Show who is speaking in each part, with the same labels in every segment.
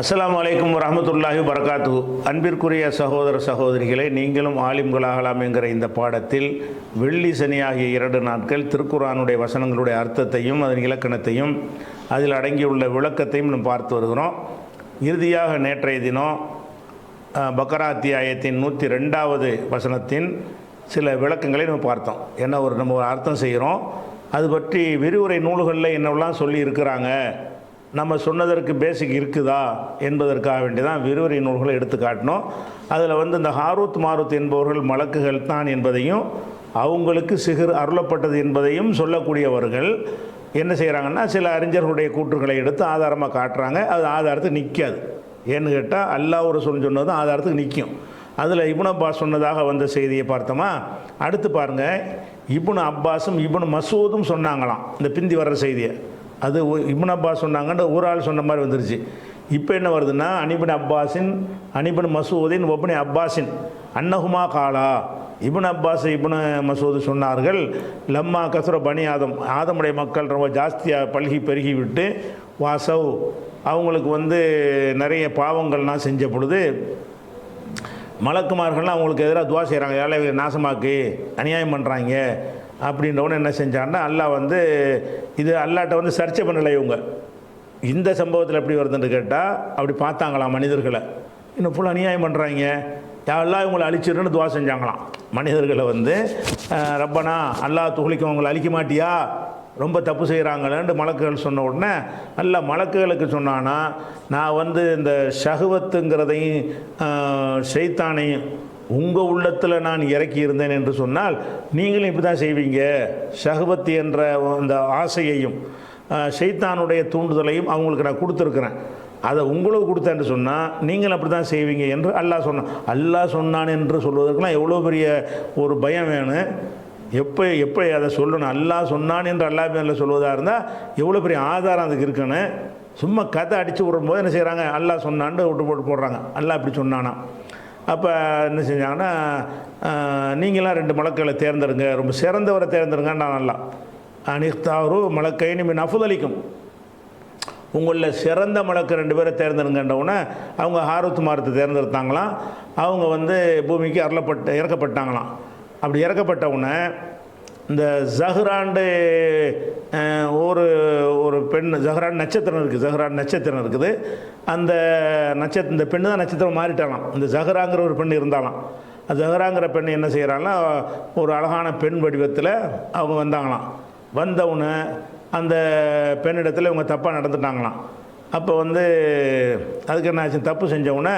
Speaker 1: அஸ்ஸலாமு அலைக்கும் வரஹ்மத்துல்லாஹி வபரகாத்துஹு. அன்பிற்குரிய சகோதர சகோதரிகளே, நீங்களும் ஆலிம்களாகலாம் என்கிற இந்த பாடத்தில் வெள்ளி சனி ஆகிய 2 நாட்கள் திருக்குர்ஆனுடைய வசனங்களுடைய அர்த்தத்தையும் அதன் இலக்கணத்தையும் அதில் அடங்கியுள்ள விளக்கத்தையும் நாம் பார்த்து வருகிறோம். இறுதியாக நேற்றைய தினம் பக்ரா அத்தியாயத்தின் 102வது வசனத்தின் சில விளக்கங்களை நம்ம பார்த்தோம். என்ன நம்ம ஒரு அர்த்தம் செய்கிறோம், அது பற்றி விரிவுரை நூல்களில் என்னெல்லாம் சொல்லி இருக்கிறாங்க, நம்ம சொன்னதற்கு பேசிக் இருக்குதா என்பதற்காக வேண்டி தான் விரிவுரை நூல்களை எடுத்து காட்டினோம். அதில் இந்த ஹாரூத் மாரூத் என்பவர்கள் மலக்குகள் தான் என்பதையும் அவங்களுக்கு சிஹர் அருளப்பட்டது என்பதையும் சொல்லக்கூடியவர்கள் என்ன செய்கிறாங்கன்னா, சில அறிஞர்களுடைய கூற்றுகளை எடுத்து ஆதாரமாக காட்டுறாங்க. அது ஆதாரத்துக்கு நிற்காது. ஏன்னு கேட்டால் அல்லாஹ் ஒரு சொன்னது ஆதாரத்துக்கு நிற்கும். அதில் இப்னு அப்பாஸ் சொன்னதாக வந்த செய்தியை பார்த்தோமா. அடுத்து பாருங்கள், இப்னு அப்பாஸும் இப்னு மசூதும் சொன்னாங்களாம் இந்த பிந்தி வர்ற செய்தியை. அது இப்னு அப்பாஸ் சொன்னாங்கன்ற ஒரு ஆள் சொன்ன மாதிரி வந்துருச்சு. இப்போ என்ன வருதுன்னா, அனிபின் அப்பாஸின் அனிபின் மசூதின் ஒப்னி அப்பாஸின் அன்னஹுமா காலா. இப்னு அப்பாஸ் இப்னு மசூது சொன்னார்கள், லம்மா கசுர பனி ஆதமுடைய மக்கள் ரொம்ப ஜாஸ்தியாக பல்கி பெருகி விட்டு வாசவ் அவங்களுக்கு நிறைய பாவங்கள்லாம் செஞ்ச பொழுது மலக்குமார்கள்லாம் அவங்களுக்கு எதிராக துவா செய்கிறாங்க, ஏழை நாசமாக்கு அநியாயம் பண்ணுறாங்க அப்படின்றவொன்னு என்ன செஞ்சாங்கன்னா, அல்லாஹ் இது அல்லாட்ட சர்ச்சை பண்ணலை. இவங்க இந்த சம்பவத்தில் எப்படி வருதுன்னு கேட்டால், அப்படி பார்த்தாங்களாம் மனிதர்களை, இன்னும் ஃபுல் அநியாயம் பண்ணுறாங்க, யாரெல்லாம் இவங்களை அழிச்சிருன்னு துவா செஞ்சாங்களாம். மனிதர்களை ரப்பனா அல்லாஹ் துகுலிக்கும் அவங்களை அழிக்க மாட்டியா, ரொம்ப தப்பு செய்கிறாங்களேன்னு மலக்குகள் சொன்ன உடனே அல்ல மலக்குகளுக்கு சொன்னான்னா, நான் இந்த ஷஹவத்துங்கிறதையும் ஷைத்தானையும் உங்கள் உள்ளத்தில் நான் இறக்கி இருந்தேன் என்று சொன்னால் நீங்களும் இப்படி தான் செய்வீங்க. ஷஹவத் என்ற அந்த ஆசையையும் ஷைத்தானுடைய தூண்டுதலையும் அவங்களுக்கு நான் கொடுத்துருக்குறேன், அதை உங்களுக்கு கொடுத்தேன்னு சொன்னால் நீங்களும் அப்படி தான் செய்வீங்க என்று அல்லாஹ் சொன்னான். அல்லாஹ் சொன்னான் என்று சொல்வதற்கெல்லாம் எவ்வளோ பெரிய ஒரு பயம் வேணும். எப்போ அதை சொல்லணும், அல்லாஹ் சொன்னான் என்று அல்லாஹ் மேலே சொல்வதாக இருந்தால் எவ்வளோ பெரிய ஆதாரம் அதுக்கு இருக்குன்னு. சும்மா கதை அடித்து விடும்போது என்ன செய்கிறாங்க, அல்லாஹ் சொன்னான்னு விட்டு போட்டு போடுறாங்க, அல்லாஹ் இப்படி சொன்னானா. அப்போ என்ன செஞ்சாங்கன்னா, நீங்களாம் 2 மலக்களை தேர்ந்தெடுங்க, ரொம்ப சிறந்தவரை தேர்ந்தெடுங்கன்னு நல்லா அனிஸ்தாரு மலக்கைன்னு மின் அஃதலிக்கும், உங்களில் சிறந்த மலக்கு 2 பேரை தேர்ந்தெடுங்கன்றவுடனே அவங்க ஹாரூத் மாரூத்தை தேர்ந்தெடுத்தாங்களாம். அவங்க பூமிக்கு இறக்கப்பட்டாங்களாம். அப்படி இறக்கப்பட்டவுடனே இந்த ஜஹ்ராண்டு ஒரு பெண், ஜஹ்ரான் நட்சத்திரம் இருக்குது. அந்த இந்த பெண்ணு தான் நட்சத்திரம் மாறிட்டாலாம். இந்த ஜஹ்ராங்கிற ஒரு பெண் இருந்தாலாம். அந்த ஜஹ்ராங்கிற பெண் என்ன செய்கிறாங்கன்னா, ஒரு அழகான பெண் வடிவத்தில் அவங்க வந்தாங்களாம். வந்தவுடனே அந்த பெண்ணிடத்தில் இவங்க தப்பாக நடந்துட்டாங்களாம். அப்போ அதுக்கு என்ன ஆச்சு, தப்பு செஞ்சவுடனே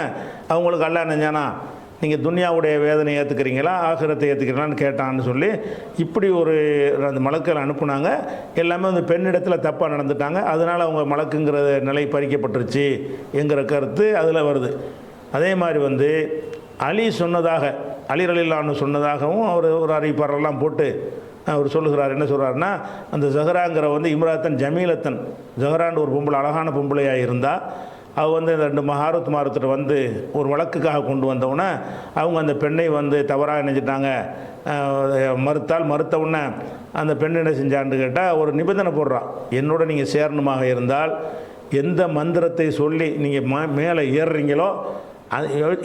Speaker 1: அவங்களுக்கு அல்லாஹ் என்னஞ்சானா, நீங்கள் துன்யாவுடைய வேதனை ஏற்றுக்கிறீங்களா ஆகிரத்தை ஏற்றுக்கிறீங்களான்னு கேட்டான்னு சொல்லி இப்படி அந்த மலக்களை அனுப்புனாங்க. எல்லாமே பெண்ணிடத்தில் தப்பாக நடந்துட்டாங்க. அதனால் அவங்க மலக்குங்கிற நிலை பறிக்கப்பட்டுருச்சு என்கிற கருத்து அதில் வருது. அதே மாதிரி அலி சொன்னதாக, அலி ரலியல்லாஹு சொன்னதாகவும் அவர் ஒரு அறிவிப்பாரெல்லாம் போட்டு அவர் சொல்லுகிறார். என்ன சொல்கிறாருன்னா, அந்த ஜஹ்ராங்கிற இம்ராத்தன் ஜமீலத்தன், ஜஹ்ரான் ஒரு பொம்பளை, அழகான பொம்பளையாக இருந்தால் அவள் இந்த 2 ஹாரூத் மாரூத்திட்ட ஒரு வழக்குக்காக கொண்டு வந்தவுடனே அவங்க அந்த பெண்ணை தவறாக நினைச்சிட்டாங்க. மறுத்தவுடனே அந்த பெண் என்ன செஞ்சான்னு கேட்டால் ஒரு நிபந்தனை போடுறான், என்னோட நீங்கள் சேரணுமாக இருந்தால் எந்த மந்திரத்தை சொல்லி நீங்கள் மேலே ஏறுறீங்களோ,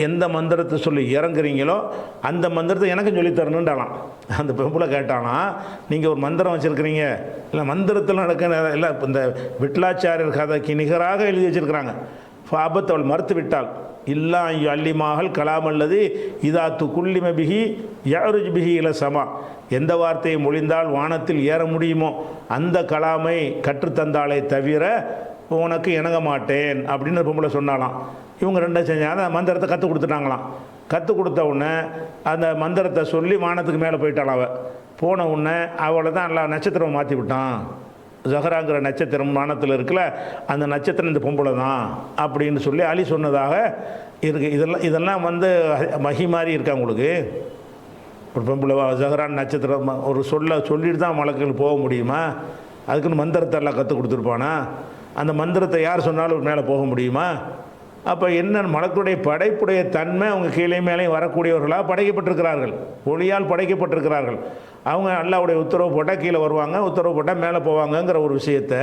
Speaker 1: எந்த மந்திரத்தை சொல்லி இறங்குறீங்களோ அந்த மந்திரத்தை எனக்கும் சொல்லித்தரணுன்றாலாம். அந்த பெம்பளை கேட்டானா, நீங்கள் ஒரு மந்திரம் வச்சுருக்கிறீங்க, இல்லை மந்திரத்தில் நடக்க இல்லை, இந்த விட்லாச்சாரியர் கதைக்கு நிகராக எழுதி வச்சுருக்கிறாங்க. ஃபாபத் அவள் மறுத்து விட்டாள். இல்லா அல்லிமாகல் கலாம் அல்லது இதாத்து குல்லிம பிஹி யருஜ் பிஹி இல சமா, எந்த வார்த்தையை மொழிந்தால் வானத்தில் ஏற முடியுமோ அந்த கலாமை கற்றுத்தந்தாலே தவிர உனக்கு இணங்க மாட்டேன் அப்படின்னு பொம்பளை சொன்னாலாம். இவங்க 2 செஞ்சாங்க, அந்த மந்திரத்தை கற்றுக் கொடுத்துட்டாங்களாம். கற்றுக் கொடுத்த உடனே அந்த மந்திரத்தை சொல்லி வானத்துக்கு மேலே போயிட்டாள். அவள் போன உடனே அவளை தான் எல்லா நட்சத்திரம் மாற்றி விட்டான். ஜஹ்ராங்கிற நட்சத்திரம் வானத்தில் இருக்குல்ல, அந்த நட்சத்திரம் இந்த பொம்பளை தான் அப்படின்னு சொல்லி அலி சொன்னதாக இருக்குது. இதெல்லாம் மகி மாதிரி இருக்கா உங்களுக்கு? ஒரு பொம்பளை ஜஹ்ரான் நட்சத்திரம் ஒரு சொல்லிட்டு தான் மலக்குகள் போக முடியுமா? அதுக்குன்னு மந்திரத்தை எல்லாம் கற்றுக் கொடுத்துருப்பானா? அந்த மந்திரத்தை யார் சொன்னாலும் மேலே போக முடியுமா? அப்போ என்ன, மலக்குடைய படைப்புடைய தன்மை அவங்க கீழே மேலேயும் வரக்கூடியவர்களாக படைக்கப்பட்டிருக்கிறார்கள், ஒளியால் படைக்கப்பட்டிருக்கிறார்கள். அவங்க அல்லாஹ்வுடைய உத்தரவு போட்டால் கீழே வருவாங்க, உத்தரவு போட்டால் மேலே போவாங்கங்கிற ஒரு விஷயத்தை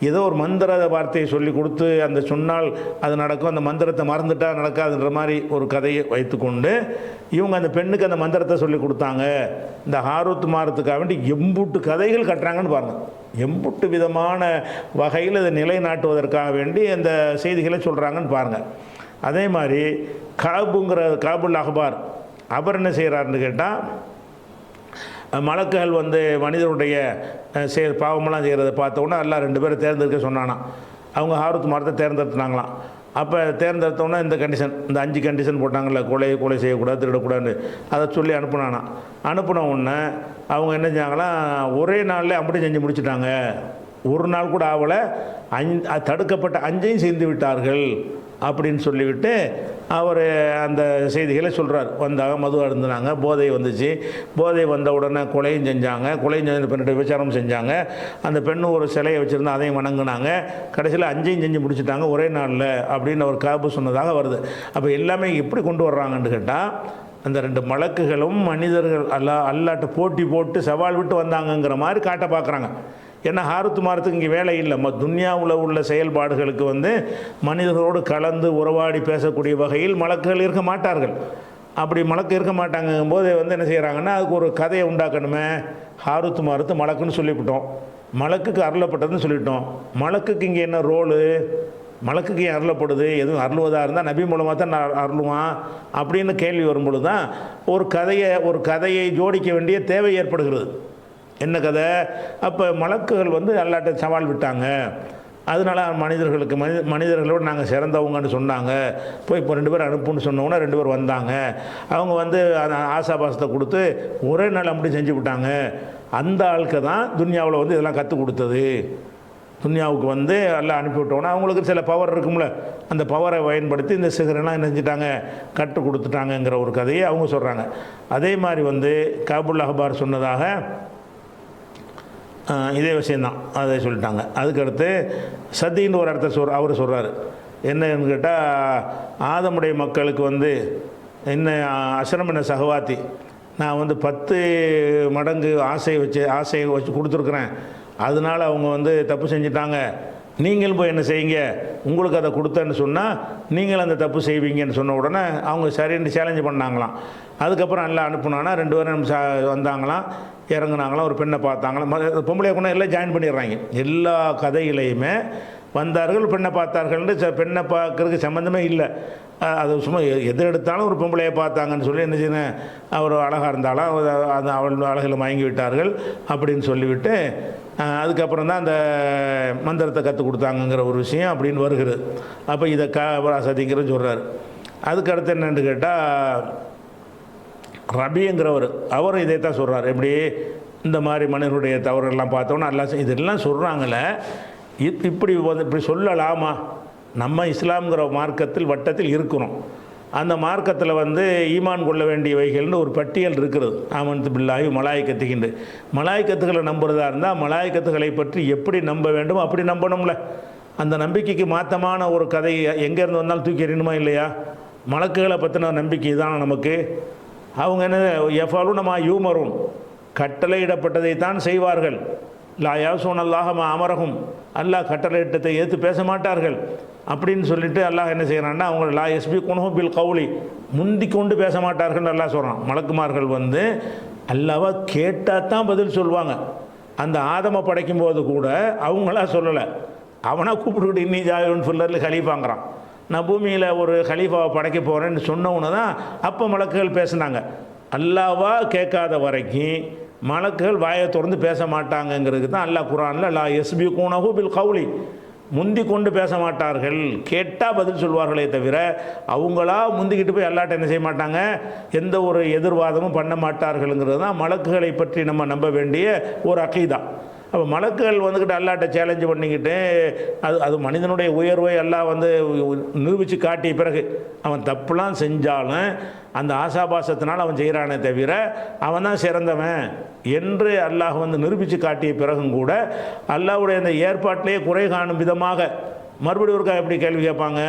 Speaker 1: ஏதோ ஒரு மந்திர வார்த்தையை சொல்லி கொடுத்து அந்த சொன்னால் அது நடக்கும், அந்த மந்திரத்தை மறந்துட்டா நடக்காதுன்ற மாதிரி ஒரு கதையை வைத்துக்கொண்டு இவங்க அந்த பெண்ணுக்கு அந்த மந்திரத்தை சொல்லி கொடுத்தாங்க. இந்த ஹாரூத் மாரத்துக்காக வேண்டி எம்புட்டு கதைகள் கட்டுறாங்கன்னு பாருங்கள். எம்புட்டு விதமான வகையில் இதை நிலைநாட்டுவதற்காக வேண்டி அந்த செய்திகளை சொல்கிறாங்கன்னு பாருங்கள். அதே மாதிரி காபுல் அஹ்பார் அவர் என்ன செய்கிறாருன்னு கேட்டால், மலக்குகள் வந்து மனிதனுடைய பாவமெல்லாம் செய்கிறத பார்த்தோன்னா எல்லாம் 2 பேரை தேர்ந்தெடுக்க சொன்னானா. அவங்க ஹாரூத் மாரத்தை தேர்ந்தெடுத்துனாங்களாம். அப்போ தேர்ந்தெடுத்தோன்னா இந்த கண்டிஷன், இந்த 5 கண்டிஷன் போட்டாங்கல்ல, கொலை செய்யக்கூடாது, திருடக்கூடாதுன்னு, அதை சொல்லி அனுப்புனானா. அனுப்பின உடனே அவங்க என்ன செஞ்சாங்களாம், ஒரே நாளில் அப்படி செஞ்சு முடிச்சுட்டாங்க. ஒரு நாள் கூட ஆவலை, தடுக்கப்பட்ட 5ஐயும் செய்து விட்டார்கள் அப்படின்னு சொல்லிவிட்டு அவர் அந்த செய்திகளை சொல்கிறார். வந்தாங்க, மது அருந்தினாங்க, போதை வந்துச்சு, போதை வந்த உடனே கொலையும் செஞ்சாங்க, கொலையும் செஞ்ச பெண்ணுடைய விபச்சாரம் செஞ்சாங்க, அந்த பெண்ணு ஒரு சிலையை வச்சுருந்தா அதையும் வணங்கினாங்க, கடைசியில் 5ஐயும் செஞ்சு முடிச்சுட்டாங்க ஒரே நாளில் அப்படின்னு அவர் காபு சொன்னதாக வருது. அப்போ எல்லாமே எப்படி கொண்டு வர்றாங்கன்னு கேட்டால், அந்த 2 மலக்குகளும் மனிதர்கள் அல்லாட்ட போட்டி போட்டு சவால் விட்டு வந்தாங்கங்கிற மாதிரி காட்ட பார்க்குறாங்க. ஏன்னா ஹாரூத் மாரத்துக்கு இங்கே வேலை இல்லை. துன்யாவில் உள்ள செயல்பாடுகளுக்கு வந்து மனிதர்களோடு கலந்து உறவாடி பேசக்கூடிய வகையில் மலக்குகள் இருக்க மாட்டார்கள். அப்படி மலக்கு இருக்க மாட்டாங்கும் போது வந்து என்ன செய்கிறாங்கன்னா, அதுக்கு ஒரு கதையை உண்டாக்கணுமே. ஹாரூத் மாரத்து மலக்குன்னு சொல்லிவிட்டோம், மலக்குக்கு அருளப்பட்டதுன்னு சொல்லிவிட்டோம். மலக்குக்கு இங்கே என்ன ரோலு? மலக்குக்கு ஏன் அருளப்படுது? எதுவும் அருளுவதாக இருந்தால் நபி மூலமாக தான் நான் அருளுவான் அப்படின்னு கேள்வி வரும்பொழுது தான் ஒரு கதையை ஜோடிக்க வேண்டிய தேவை ஏற்படுகிறது. என்ன கதை? அப்போ மலக்குகள் வந்து அல்லாட்ட சவால் விட்டாங்க, அதனால மனிதர்களோடு நாங்கள் சிறந்தவங்கன்னு சொன்னாங்க. போய் இப்போ 2 பேர் அனுப்புன்னு சொன்னோன்னா 2 பேர் வந்தாங்க. அவங்க வந்து ஆசாபாசத்தை கொடுத்து ஒரே நாள் அப்படி செஞ்சு விட்டாங்க. அந்த ஆளுக்கு தான் துன்யாவில் வந்து இதெல்லாம் கற்றுக் கொடுத்தது. துன்யாவுக்கு வந்து எல்லாம் அனுப்பிவிட்டோன்னா அவங்களுக்கு சில பவர் இருக்கும்ல, அந்த பவரை பயன்படுத்தி இந்த சிகரெல்லாம் என்ன செஞ்சிட்டாங்க, கற்றுக் கொடுத்துட்டாங்கங்கிற ஒரு கதையை அவங்க சொல்கிறாங்க. அதே மாதிரி வந்து காபுல் அஹ்பார் சொன்னதாக இதே விஷயந்தான், அதை சொல்லிட்டாங்க. அதுக்கடுத்து சதின்னு ஒரு இடத்த அவர் சொல்கிறார். என்னன்னு கேட்டால், ஆதமுடைய மக்களுக்கு வந்து என்ன அஷ்ரமின சகவாத்தி, நான் வந்து 10 மடங்கு ஆசையை வச்சு கொடுத்துருக்குறேன், அதனால் அவங்க வந்து தப்பு செஞ்சிட்டாங்க. நீங்களும் போய் என்ன செய்யுங்க, உங்களுக்கு அதை கொடுத்தேன்னு சொன்னால் நீங்கள் அந்த தப்பு செய்வீங்கன்னு சொன்ன உடனே அவங்க சரின்னு சேலஞ்சு பண்ணாங்களாம். அதுக்கப்புறம் எல்லாம் அனுப்புனானா 2 பேரும் வந்தாங்களாம், இறங்குனாங்களாம், ஒரு பெண்ணை பார்த்தாங்களாம். பொம்பளை கொண்டா எல்லாம் ஜாயின் பண்ணிடுறாங்க. எல்லா கதையிலையுமே வந்தார்கள், பெண்ணை பார்த்தார்கள்னு, பெண்ணை பார்க்கறதுக்கு சம்மந்தமே இல்லை. அது சும்மா எது எடுத்தாலும் ஒரு பொம்பளையை பார்த்தாங்கன்னு சொல்லி என்ன செய்யணும், அவர் அழகாக இருந்தாலும் அது அவள் அழகில் மயங்கி விட்டார்கள் அப்படின்னு சொல்லிவிட்டு அதுக்கப்புறம் தான் அந்த மந்திரத்தை கற்றுக் கொடுத்தாங்கங்கிற ஒரு விஷயம் அப்படின்னு வருகிறது. அப்போ இதை சதிங்கிறது சொல்கிறார். அதுக்கடுத்து என்னென்னு கேட்டால், ரபிங்கிறவர் அவர் இதை தான் சொல்கிறார். எப்படி இந்த மாதிரி மனிதனுடைய தவறுகள்லாம் பார்த்தோன்னா எல்லாம் இதெல்லாம் சொல்கிறாங்களே, இப்படி சொல்லலாமா? நம்ம இஸ்லாம்ங்கிற மார்க்கத்தில் வட்டத்தில் இருக்கிறோம். அந்த மார்க்கத்தில் வந்து ஈமான் கொள்ள வேண்டியவைகள்னு ஒரு பட்டியல் இருக்கிறது. ஆமன்து பில்லாஹி மலாய்க்கத்துக்கின்று, மலாய்க்கத்துக்களை நம்புறதா இருந்தால் மலாய்க்கத்துக்களை பற்றி எப்படி நம்ப வேண்டுமோ அப்படி நம்பணும்ல. அந்த நம்பிக்கைக்கு மாற்றமான ஒரு கதை எங்கேருந்து வந்தாலும் தூக்கி எறியணுமா இல்லையா? மலக்குகளை பற்றின நம்பிக்கை தான் நமக்கு. அவங்க என்ன எஃபாலும் நம்ம யூமரும், கட்டளையிடப்பட்டதை தான் செய்வார்கள். லா யாசூன் அல்லாஹ் மா அமரகும், அல்லாஹ் கட்டளையிட்டத்தை ஏற்று பேச மாட்டார்கள் அப்படின்னு சொல்லிட்டு அல்லாஹ் என்ன செய்கிறான்னா, அவங்க லா எஸ்பி குனஹு பில் கவுலி, முந்தி கொண்டு பேச மாட்டார்கள் அல்லாஹ் சொல்கிறான். மலக்குமார்கள் வந்து அல்லாஹ்வை கேட்டால் தான் பதில் சொல்லுவாங்க. அந்த ஆதமை படைக்கும் போது கூட அவங்களா சொல்லலை, அவனாக கூப்பிட்டுக்கிட்டு இன்னி ஜாயுன் ஃபுல்லரில் கலீஃபாங்கிறான். நான் பூமியில் ஒரு கலீஃபாவை படைக்க போகிறேன்னு சொன்னவொன்னு தான் அப்போ மலக்குகள் பேசுனாங்க. அல்லாவா கேட்காத வரைக்கும் மலக்குகள் வாயை திறந்து பேச மாட்டாங்கங்கிறது தான் அல்லாஹ் குர்ஆனில் லா எஸ்பி கூனஹு பில் கவுலி, முந்தி கொண்டு பேச மாட்டார்கள், கேட்டால் பதில் சொல்வார்களே தவிர அவங்களா முந்திக்கிட்டு போய் அல்லாட்ட என்ன செய்ய மாட்டாங்க, எந்த ஒரு எதிர்வாதமும் பண்ண மாட்டார்கள்ங்கிறது தான் மலக்குகளை பற்றி நம்ம நம்ப வேண்டிய ஒரு அகீதா. அப்போ மலக்குகள் வந்துக்கிட்டு அல்லாட்ட சேலஞ்சு பண்ணிக்கிட்டு அது மனிதனுடைய உயர்வை எல்லாம் வந்து நிரூபித்து காட்டிய பிறகு அவன் தப்புலாம் செஞ்சாலும் அந்த ஆசாபாசத்தினால் அவன் செய்கிறானே தவிர அவன் தான் சிறந்தவன் என்று அல்லாஹ் வந்து நிரூபித்து காட்டிய பிறகும் கூட அல்லாஹ்வுடைய அந்த ஏற்பாட்டிலேயே குறை காணும் விதமாக மறுபடியும் ஒருக்கா எப்படி கேள்வி கேட்பாங்க,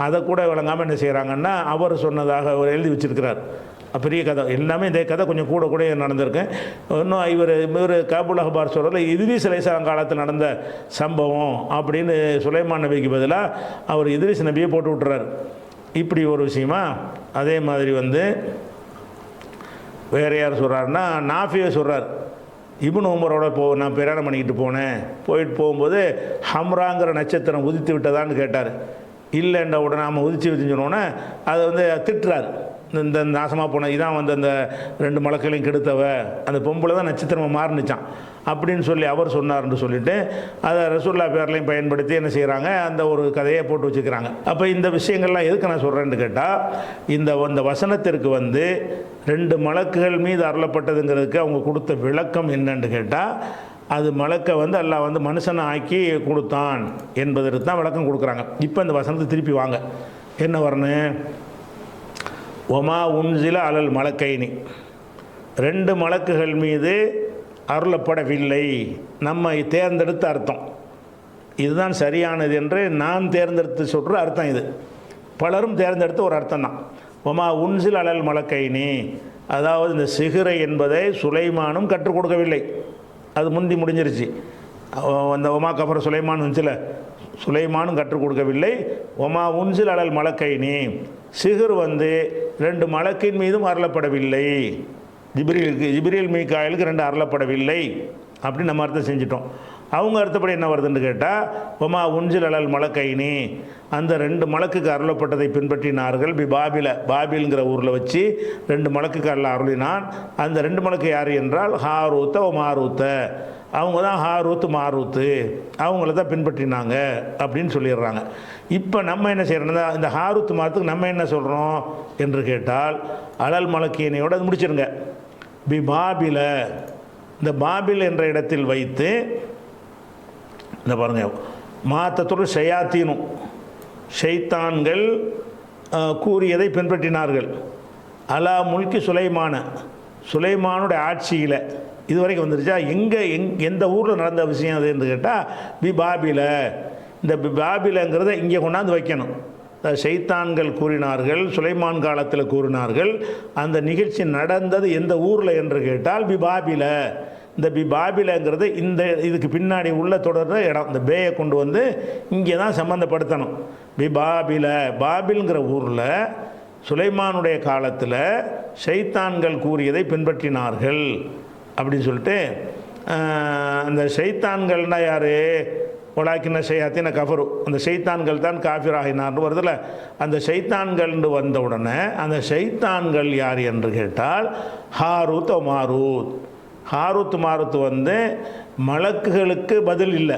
Speaker 1: அதை கூட விளங்காமல் என்ன செய்கிறாங்கன்னா அவர் சொன்னதாக அவர் எழுதி வச்சிருக்கிறார். பெரிய கதை எல்லாமே இதே கதை கொஞ்சம் கூட கூட நடந்திருக்கு. இன்னும் இவர் காபுல் அஹ்பார் சொல்கிறதுல இத்ரீஸ் அலைஹிஸ்ஸலாம் காலத்தில் நடந்த சம்பவம் அப்படின்னு சுலைமான் நபிக்கு பதிலாக அவர் இத்ரீஸ் நபியை போட்டு விட்டுறாரு. இப்படி ஒரு விஷயமா. அதே மாதிரி வேறு யார் சொல்கிறாருன்னா நாஃபியை சொல்கிறார். இப்னு உமரோட நான் பிரயாணம் பண்ணிக்கிட்டு போனேன். போயிட்டு போகும்போது ஹம்ராங்கிற நட்சத்திரம் உதித்து விட்டதான்னு கேட்டார். இல்லைன்ற உடனே நாம் உதிச்சு வச்சுனோன்னே அதை திட்டுறாரு. இந்த நாசமாக போன இதான் அந்த 2 மலக்களையும் கெடுத்தவ அந்த பொம்பளை தான் நட்சத்திரமாக மாறினுச்சான் அப்படின்னு சொல்லி அவர் சொன்னார்ன்னு சொல்லிட்டு அதை ரசூலுல்லாஹ் பேர்லையும் பயன்படுத்தி என்ன செய்கிறாங்க, அந்த ஒரு கதையை போட்டு வச்சுக்கிறாங்க. அப்போ இந்த விஷயங்கள்லாம் எதுக்கு நான் சொல்கிறேன்னு கேட்டால், இந்த வசனத்திற்கு 2 மலக்குகள் மீது அருளப்பட்டதுங்கிறதுக்கு அவங்க கொடுத்த விளக்கம் என்னன்னு கேட்டால், அது மலக்கை அல்லாஹ் மனுஷனை ஆக்கி கொடுத்தான் என்பதற்கு தான் விளக்கம் கொடுக்குறாங்க. இப்போ இந்த வசனத்தை திருப்பி வாங்க, என்ன வரணும், ஒமா உன்சில அலல் மலக்கைனி, 2 மலக்குகள் மீது அருளப்படவில்லை. நம்ம தேர்ந்தெடுத்த அர்த்தம் இதுதான் சரியானது என்று நான் தேர்ந்தெடுத்து சொல்கிற அர்த்தம் இது. பலரும் தேர்ந்தெடுத்த ஒரு அர்த்தம் தான். ஒமா உன்சில் அலல் மலக்கைனி, அதாவது இந்த சிஹ்ரை என்பதை சுலைமானும் கற்றுக் கொடுக்கவில்லை, அது முந்தி முடிஞ்சிருச்சு. அந்த ஒமா கஃபர் சுலைமான் வந்துச்சுல, சுலைமானும் கற்றுக் கொடுக்கவில்லை. ஒமா உன்சில் அலல் மலக்கைனி, சிஹர் 2 மலக்கின் மீதும் அருளப்படவில்லை. ஜிப்ரீல் மீகாயிலுக்கு 2 அருளப்படவில்லை அப்படின்னு நம்ம அர்த்தம் செஞ்சிட்டோம். அவங்க அர்த்தப்படி என்ன வருதுன்னு கேட்டால், ஒமா உன்சில் அலல் மலக்கைனி, அந்த 2 மலக்குக்கு அருளப்பட்டதை பின்பற்றினார்கள். பாபில்ங்கிற ஊரில் வச்சு 2 மலக்குக்கு அருள் அருளினான். அந்த 2 மலக்கு யார் என்றால் ஹாரூத்த மாரூத்த, அவங்க தான் ஹாரூத் மாரூத்து, அவங்கள தான் பின்பற்றினாங்க அப்படின்னு சொல்லிடுறாங்க. இப்போ நம்ம என்ன செய்யறோம்னா, இந்த ஹாரூத் மாரூத்துக்கு நம்ம என்ன சொல்கிறோம் என்று கேட்டால், அலல் மலக்கியனையோடு அது முடிச்சிருங்க. பாபில, இந்த பாபில் என்ற இடத்தில் வைத்து இந்த பாருங்க, மாத்தத்துள் ஷயாத்தீனும், ஷைத்தான்கள் கூறியதை பின்பற்றினார்கள். அலா முல்கி சுலைமானுடைய ஆட்சியில் இதுவரைக்கும் வந்துருச்சா. எந்த ஊரில் நடந்த விஷயம் அது என்று கேட்டால் பாபில, இந்த பாபிலங்கிறத இங்கே கொண்டாந்து வைக்கணும். ஷைத்தான்கள் கூறினார்கள், சுலைமான் காலத்தில் கூறினார்கள். அந்த நிகழ்ச்சி நடந்தது எந்த ஊரில் என்று கேட்டால் பாபில. இந்த பாபிலங்கிறது இதுக்கு பின்னாடி உள்ள தொடர்ற இடம், இந்த பேயை கொண்டு இங்கே தான் சம்மந்தப்படுத்தணும். பாபில்ங்கிற ஊரில் சுலைமானுடைய காலத்தில் ஷைத்தான்கள் கூறியதை பின்பற்றினார்கள் அப்படின்னு சொல்லிட்டு, அந்த ஷைத்தான்கள்னால் யார், ஒலாக்கின ஷையாத்தின கஃபரு, அந்த ஷைத்தான்கள் தான் காஃபிர் ஆகினார்னு வருதில்ல. அந்த ஷைத்தான்கள்னு வந்த உடனே அந்த ஷைத்தான்கள் யார் என்று கேட்டால் ஹாரூத் மாரூத். ஹாரூத் மாரூத் மலக்குகளுக்கு பதில் இல்லை.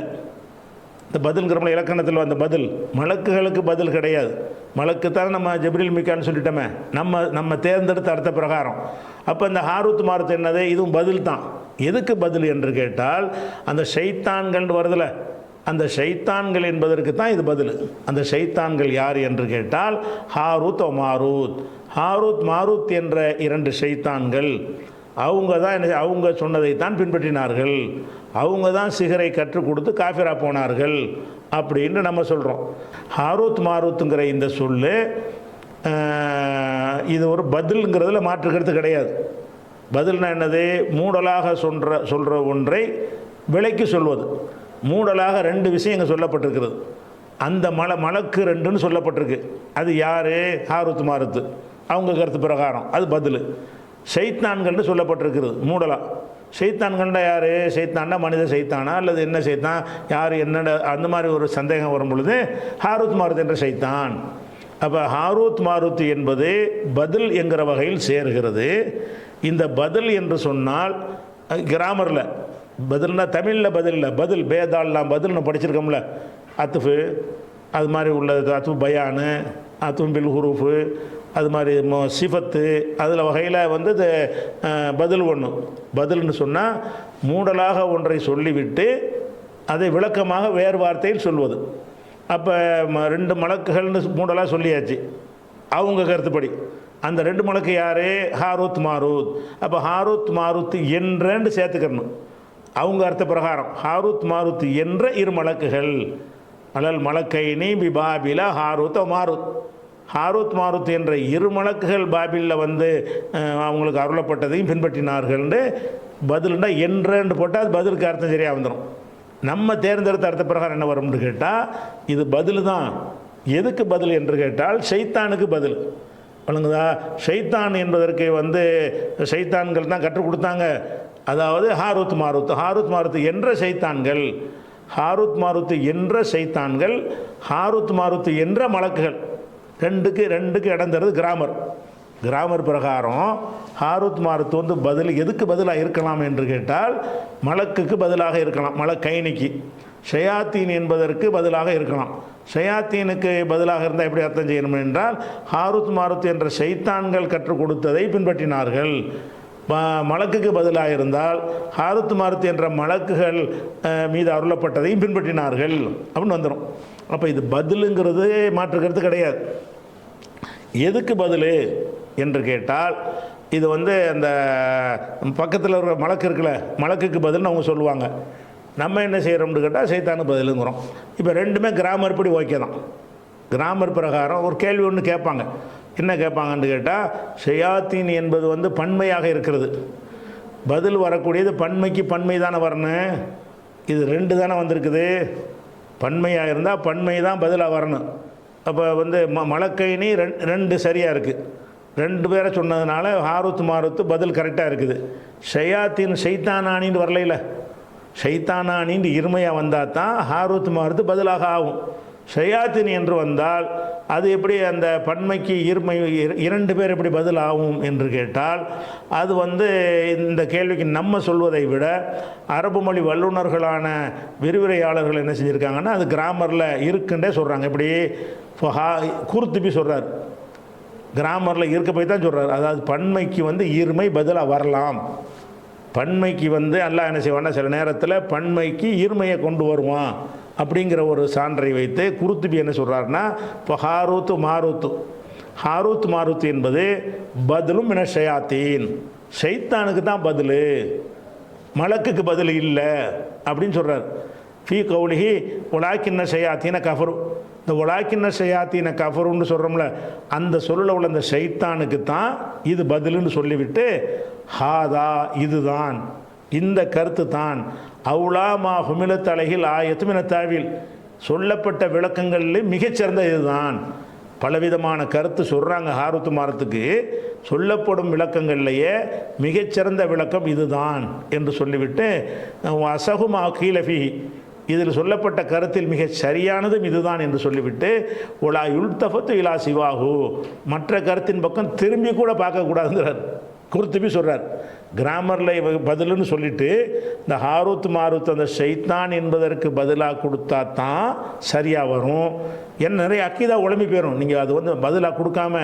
Speaker 1: இந்த பதில்ங்கிற இலக்கணத்தில் வந்த பதில் மலக்குகளுக்கு பதில் கிடையாது. மலக்கு தான் நம்ம ஜிப்ரீல் மீகான்னு சொல்லிட்டோமே, நம்ம தேர்ந்தெடுத்த அர்த்த பிரகாரம். அப்போ இந்த ஹாரூத் மாரூத் என்னது, இதுவும் பதில் தான். எதுக்கு பதில் என்று கேட்டால், அந்த ஷைத்தான்கள் வருதில்ல, அந்த ஷைத்தான்கள் என்பதற்கு தான் இது பதில். அந்த ஷைத்தான்கள் யார் என்று கேட்டால் ஹாரூத் மாரூத். ஹாரூத் மாரூத் என்ற 2 ஷைத்தான்கள், அவங்க தான் அவங்க சொன்னதை தான் பின்பற்றினார்கள். அவங்க தான் சிகரை கற்றுக் கொடுத்து காஃபிரா போனார்கள் அப்படின்னு நம்ம சொல்கிறோம். ஹாரூத் மாரூத்துங்கிற இந்த சொல்லு இது ஒரு பதில்ங்கிறதுல மாற்றுக்கிறது கிடையாது. பதில்னா என்னது, மூடலாக சொல்கிற ஒன்றை விலைக்கு சொல்வது. மூடலாக 2 விஷயம் இங்கே சொல்லப்பட்டிருக்கிறது. அந்த மலக்கு 2ன்னு சொல்லப்பட்டிருக்கு. அது யார், ஹாரூத் மாரூத், அவங்க கருத்து பிரகாரம் அது பதில். ஷைத்தான்கள்னு சொல்லப்பட்டிருக்கிறது மூடலா. ஷைத்தான்கள்னா யார், ஷைத்தான்னா மனித ஷைத்தானா அல்லது என்ன ஷைத்தான், யார் என்னென்ன அந்த மாதிரி ஒரு சந்தேகம் வரும் பொழுது ஹாரூத் மாரூத் என்ற ஷைத்தான். அப்போ ஹாரூத் மாரூத் என்பது பதில் என்கிற வகையில் சேர்கிறது. இந்த பதில் என்று சொன்னால் கிராமரில் பதில்னா தமிழில் பதில் இல்லை, பதில் பேதால்லாம் பதில்னு படிச்சிருக்கோம்ல, அத்துஃபு அது மாதிரி உள்ளது, அத்துஃபு பயானு, அத்துஃபு பில் ஹுரூஃபு, அது மாதிரி சிஃபத்து, அதில் வகையில் இது பதில் ஒன்று. பதில்னு சொன்னால் மூடலாக ஒன்றை சொல்லிவிட்டு அதை விளக்கமாக வேறு வார்த்தையில் சொல்வது. அப்போ 2 மலக்குகள்னு மூடலாக சொல்லியாச்சு அவங்க கருத்துப்படி. அந்த 2 மலக்கு யார், ஹாரூத் மாரூத். அப்போ ஹாரூத் மாரூத் என்றேன்னு சேர்த்துக்கணும் அவங்க அர்த்த பிரகாரம். ஹாரூத் மாரூத் என்ற 2 மலக்குகள், அலல் மலக்கைனி பாபில ஹாரூத் மாரூத். ஹாரூத் மாருத் என்ற இரு மலக்குகள் பாபிலில் வந்து அவங்களுக்கு அருளப்பட்டதையும் பின்பற்றினார்கள்னு பதிலுண்டா என்று போட்டால் அது பதிலுக்கு அர்த்தம் சரியாக வந்துடும். நம்ம தேர்ந்தெடுத்த அர்த்த பிரகாரம் என்ன வரும்னு கேட்டால் இது பதில் தான். எதுக்கு பதில் என்று கேட்டால் ஷைத்தானுக்கு பதில். வழங்குதா? ஷைத்தான் என்பதற்கு வந்து ஷைத்தான்கள் தான் கற்றுக் கொடுத்தாங்க. அதாவது ஹாரூத் மாருத், ஹாரூத் மாருத் என்ற ஷைத்தான்கள், ஹாரூத் மாருத் என்ற ஷைத்தான்கள், ஹாரூத் மாருத் என்ற மலக்குகள், ரெண்டுக்கு இடம் தருது கிராமர். கிராமர் பிரகாரம் ஹாரூத் மாருத் வந்து பதில் எதுக்கு பதிலாக இருக்கலாம் என்று கேட்டால் மலக்குக்கு பதிலாக இருக்கலாம், மலக்கைனிக்கு. ஷயாத்தீன் என்பதற்கு பதிலாக இருக்கலாம். ஷயாத்தீனுக்கு பதிலாக இருந்தால் எப்படி அர்த்தம் செய்யணும் என்றால் ஹாரூத் மாருத் என்ற ஷைத்தான்கள் கற்றுக் கொடுத்ததை பின்பற்றினார்கள். மலக்குக்கு பதிலாக இருந்தால் ஹாரூத் மாருத் என்ற மலக்குகள் மீது அருளப்பட்டதையும் பின்பற்றினார்கள் அப்படின்னு வந்துடும். அப்போ இது பதிலுங்கிறது மாற்றுக்கிறது கிடையாது. எதுக்கு பதில் என்று கேட்டால் இது வந்து அந்த பக்கத்தில் இருக்கிற மலக்கு இருக்குல்ல, மலக்குக்கு பதில்னு அவங்க சொல்லுவாங்க. நம்ம என்ன செய்கிறோம்னு கேட்டால் சைத்தானுக்கு பதிலுங்கிறோம். இப்போ ரெண்டுமே கிராமர் படி ஓகே தான். கிராமர் பிரகாரம் ஒரு கேள்வி ஒன்று கேட்பாங்க. என்ன கேட்பாங்கன்னு கேட்டால் ஷயாத்தீன் என்பது வந்து பன்மையாக இருக்கிறது, பதில் வரக்கூடியது பன்மைக்கு பன்மை தானே வரணும். இது ரெண்டு தானே வந்திருக்குது. பன்மையாக இருந்தால் பன்மை தான் பதிலாக வரணும். அப்போ வந்து மலக்கைனி ரெண்டு சரியாக இருக்குது. ரெண்டு பேரை சொன்னதுனால ஹாரூத் மாருத் பதில் கரெக்டாக இருக்குது. ஷயாத்தீன் ஷைத்தானானின்னு வரலையில, ஷைத்தானானின்னு இருமையாக வந்தால் தான் ஹாரூத் மாருத் பதிலாக ஆகும். ஷயாத்தீன் என்று வந்தால் அது எப்படி அந்த பன்மைக்கு இருமை இரண்டு பேர் எப்படி பதில் ஆகும் என்று கேட்டால் அது வந்து இந்த கேள்விக்கு நம்ம சொல்வதை விட அரபு மொழி வல்லுநர்களான விரிவுரையாளர்கள் என்ன செஞ்சுருக்காங்கன்னா அது கிராமரில் இருக்குன்றே சொல்கிறாங்க. எப்படி குர்துபி சொல்கிறார், கிராமரில் இருக்க போய் தான் சொல்கிறார். அதாவது பன்மைக்கு வந்து இருமை பதிலாக வரலாம். பன்மைக்கு வந்து அல்லாஹ் என்ன செய்வான்னா சில நேரத்தில் பன்மைக்கு இருமையை கொண்டு வருவான் அப்படிங்கிற ஒரு சான்றை வைத்து குருத்துபி என்ன சொல்கிறாருன்னா இப்போ ஹாரூத் மாருத், ஹாரூத் மாருத் என்பது பதிலும் மின ஷயாத்தீன், ஷைத்தானுக்கு தான் பதில், மலக்குக்கு பதில் இல்லை அப்படின்னு சொல்கிறார். ஃபீ கௌலிஹி உலாக்கின்ன ஷயாத்தீன கஃபரு, இந்த உலாக்கின்ன ஷயாத்தீன கஃபருன்னு சொல்கிறோம்ல அந்த சொல்லில் உள்ள அந்த ஷைத்தானுக்கு தான் இது பதிலுன்னு சொல்லிவிட்டு ஹாதா இதுதான், இந்த கருத்து தான் அவுலாமா ஹுமிலத் அலைஹில் ஆயத்தும் என தாவில் சொல்லப்பட்ட விளக்கங்களில் மிகச்சிறந்த இதுதான். பலவிதமான கருத்து சொல்கிறாங்க. ஹாரூத் மாருத்துக்கு சொல்லப்படும் விளக்கங்கள்லேயே மிகச்சிறந்த விளக்கம் இதுதான் என்று சொல்லிவிட்டு அசகுமா கீலஃபி இதில் சொல்லப்பட்ட கருத்தில் மிக சரியானதும் இதுதான் என்று சொல்லிவிட்டு ஒலா யுல்தஃபத்து இலா சிவாஹு மற்ற கருத்தின் பக்கம் திரும்பி கூட பார்க்கக்கூடாதுங்கிறார் குர்துபி சொல்கிறார். கிராமரில் பதிலுன்னு சொல்லிவிட்டு இந்த ஹாரூத் மாருத் அந்த ஷைத்தான் என்பதற்கு பதிலாக கொடுத்தா தான் சரியாக வரும். என்ன நிறைய அக்கீதா உழம்பி போயிடும். நீங்கள் அது வந்து பதிலாக கொடுக்காம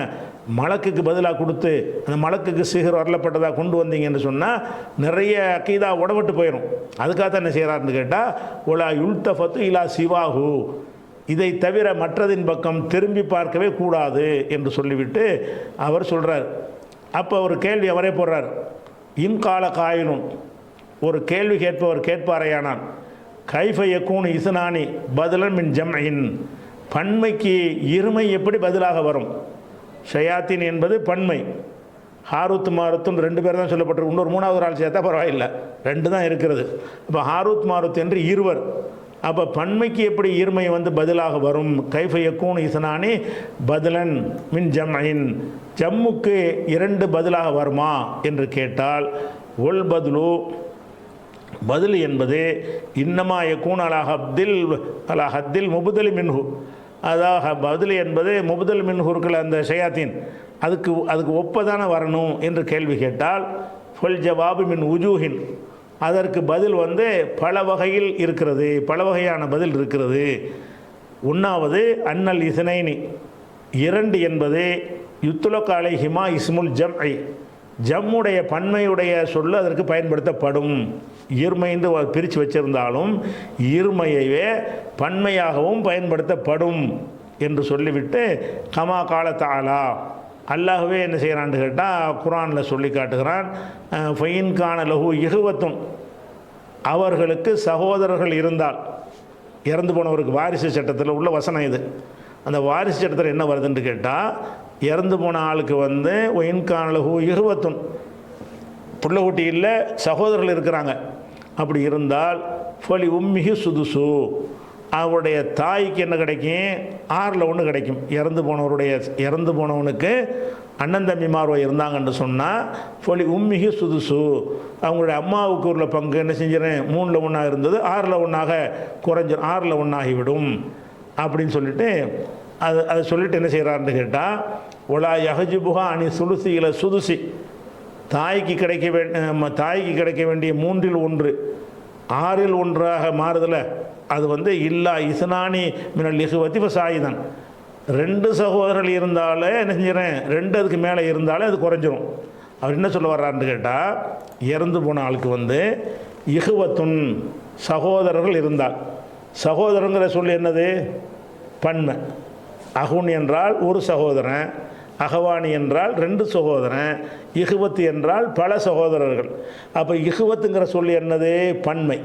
Speaker 1: மலக்குக்கு பதிலாக கொடுத்து அந்த மலக்குக்கு சிகர் வரலப்பட்டதாக கொண்டு வந்தீங்கன்னு சொன்னால் நிறைய அக்கீதா உடவிட்டு போயிடும். அதுக்காக தான் என்ன செய்கிறாருன்னு கேட்டால் ஒலா யுல்தஃபத்து இலா சிவாஹு இதை தவிர மற்றதின் பக்கம் திரும்பி பார்க்கவே கூடாது என்று சொல்லிவிட்டு அவர் சொல்கிறார். அப்போ ஒரு கேள்வி அவரே போடுறார். இன்கால காயினும் ஒரு கேள்வி கேட்பவர் கேட்பாரையானால் கைஃப யக்கூனு இஸ்னானி பதிலன் மின் ஜம்இன் பன்மைக்கு இருமை எப்படி பதிலாக வரும்? ஷயாத்தீன் என்பது பன்மை, ஹாரூத் மாருத்துன்னு ரெண்டு பேர் தான் சொல்லப்பட்டிருக்கு. இன்னொரு மூணாவது ஆள் சேர்த்தா பரவாயில்லை, ரெண்டு தான் இருக்கிறது. அப்போ ஹாரூத் மாருத் என்று இருவர். அப்போ பன்மைக்கு எப்படி இருமை வந்து பதிலாக வரும்? கைஃப யக்கூனு இஸ்னானி பதிலன் மின் ஜம்இன் ஜம்முக்கு இரண்டு பதிலாக வருமா என்று கேட்டால் ஒல் பதிலு பதில் என்பது இன்னமா யக்கூன் அலா ஹத்தில் முபுதலி மின்ஹு, அதாக பதில் என்பது முபுதல் மின்ஹு இருக்குல்ல அந்த ஷயாத்தீன் அதுக்கு ஒப்பதான வரணும் என்று கேள்வி கேட்டால் ஃபுல் ஜவாபு மின் உஜூஹின் அதற்கு பதில் வந்து பல வகையில் இருக்கிறது, பல வகையான பதில் இருக்கிறது. ஒன்றாவது அன்னல் இஸ்னைனி இரண்டு என்பது யுத்துலக் அலைஹிமா இஸ்முல் ஜம்ஐ ஜம்முடைய பன்மையுடைய சொல்லு அதற்கு பயன்படுத்தப்படும். ஈர்மைந்து பிரித்து வச்சிருந்தாலும் ஈர்மையவே பன்மையாகவும் பயன்படுத்தப்படும் என்று சொல்லிவிட்டு கமா கால தாலா அல்லாஹ்வே என்ன செய்கிறான்னு கேட்டால் குர்ஆனில் சொல்லி காட்டுகிறான். ஃபைன்கான லஹு இஹுவத்தும் அவர்களுக்கு சகோதரர்கள் இருந்தால், இறந்து போனவருக்கு வாரிசு சட்டத்தில் உள்ள வசனம் இது, அந்த வாரிசு சட்டத்தில் என்ன வருதுன்னு கேட்டால், இறந்து போன ஆளுக்கு வந்து ஒயின்கானலகு இருபத்தொன் புள்ள குட்டி இல்லை, சகோதரர்கள் இருக்கிறாங்க. அப்படி இருந்தால் ஃபலி உம்மிஹி சுதுசு, அவருடைய தாய்க்கு என்ன கிடைக்கும்? 6/1 கிடைக்கும். இறந்து போனவனுக்கு அண்ணன் தம்பிமார்வ இருந்தாங்கன்னு சொன்னால் ஃபலி உம்மிஹி சுதுசு, அவங்களுடைய அம்மாவுக்கு உள்ள பங்கு என்ன செஞ்சிடறேன்? 3/1 இருந்தது 6/1 குறைஞ்சிடும், 6/1 ஆகிவிடும் அப்படின்னு சொல்லிட்டு அதை சொல்லிட்டு என்ன செய்கிறாருன்னு கேட்டால், ஒலா யஹஜிபுகா அணி சுலுசியில் சுதுசி, தாய்க்கு கிடைக்க வேண்டிய 3/1 6/1 மாறுதலை அது வந்து இல்லா இசனானி மினல் இஹுவத்தி சாயுதான். 2 சகோதரர்கள் இருந்தாலே என்ன செஞ்சிடறேன்? 2 அதுக்கு மேலே இருந்தாலே அது குறைஞ்சிரும். அவர் என்ன சொல்ல வர்றாருன்னு கேட்டால், இறந்து போன ஆளுக்கு வந்து இஹுவத்துன் சகோதரர்கள் இருந்தால், சகோதரங்கிற சொல்லி என்னது? பன்மை. அகுன் என்றால் ஒரு சகோதரன், அகவானி என்றால் 2 சகோதரன், இஹுவத்து என்றால் பல சகோதரர்கள். அப்போ இஹுவத்துங்கிற சொல்லி என்னது? பன்மை.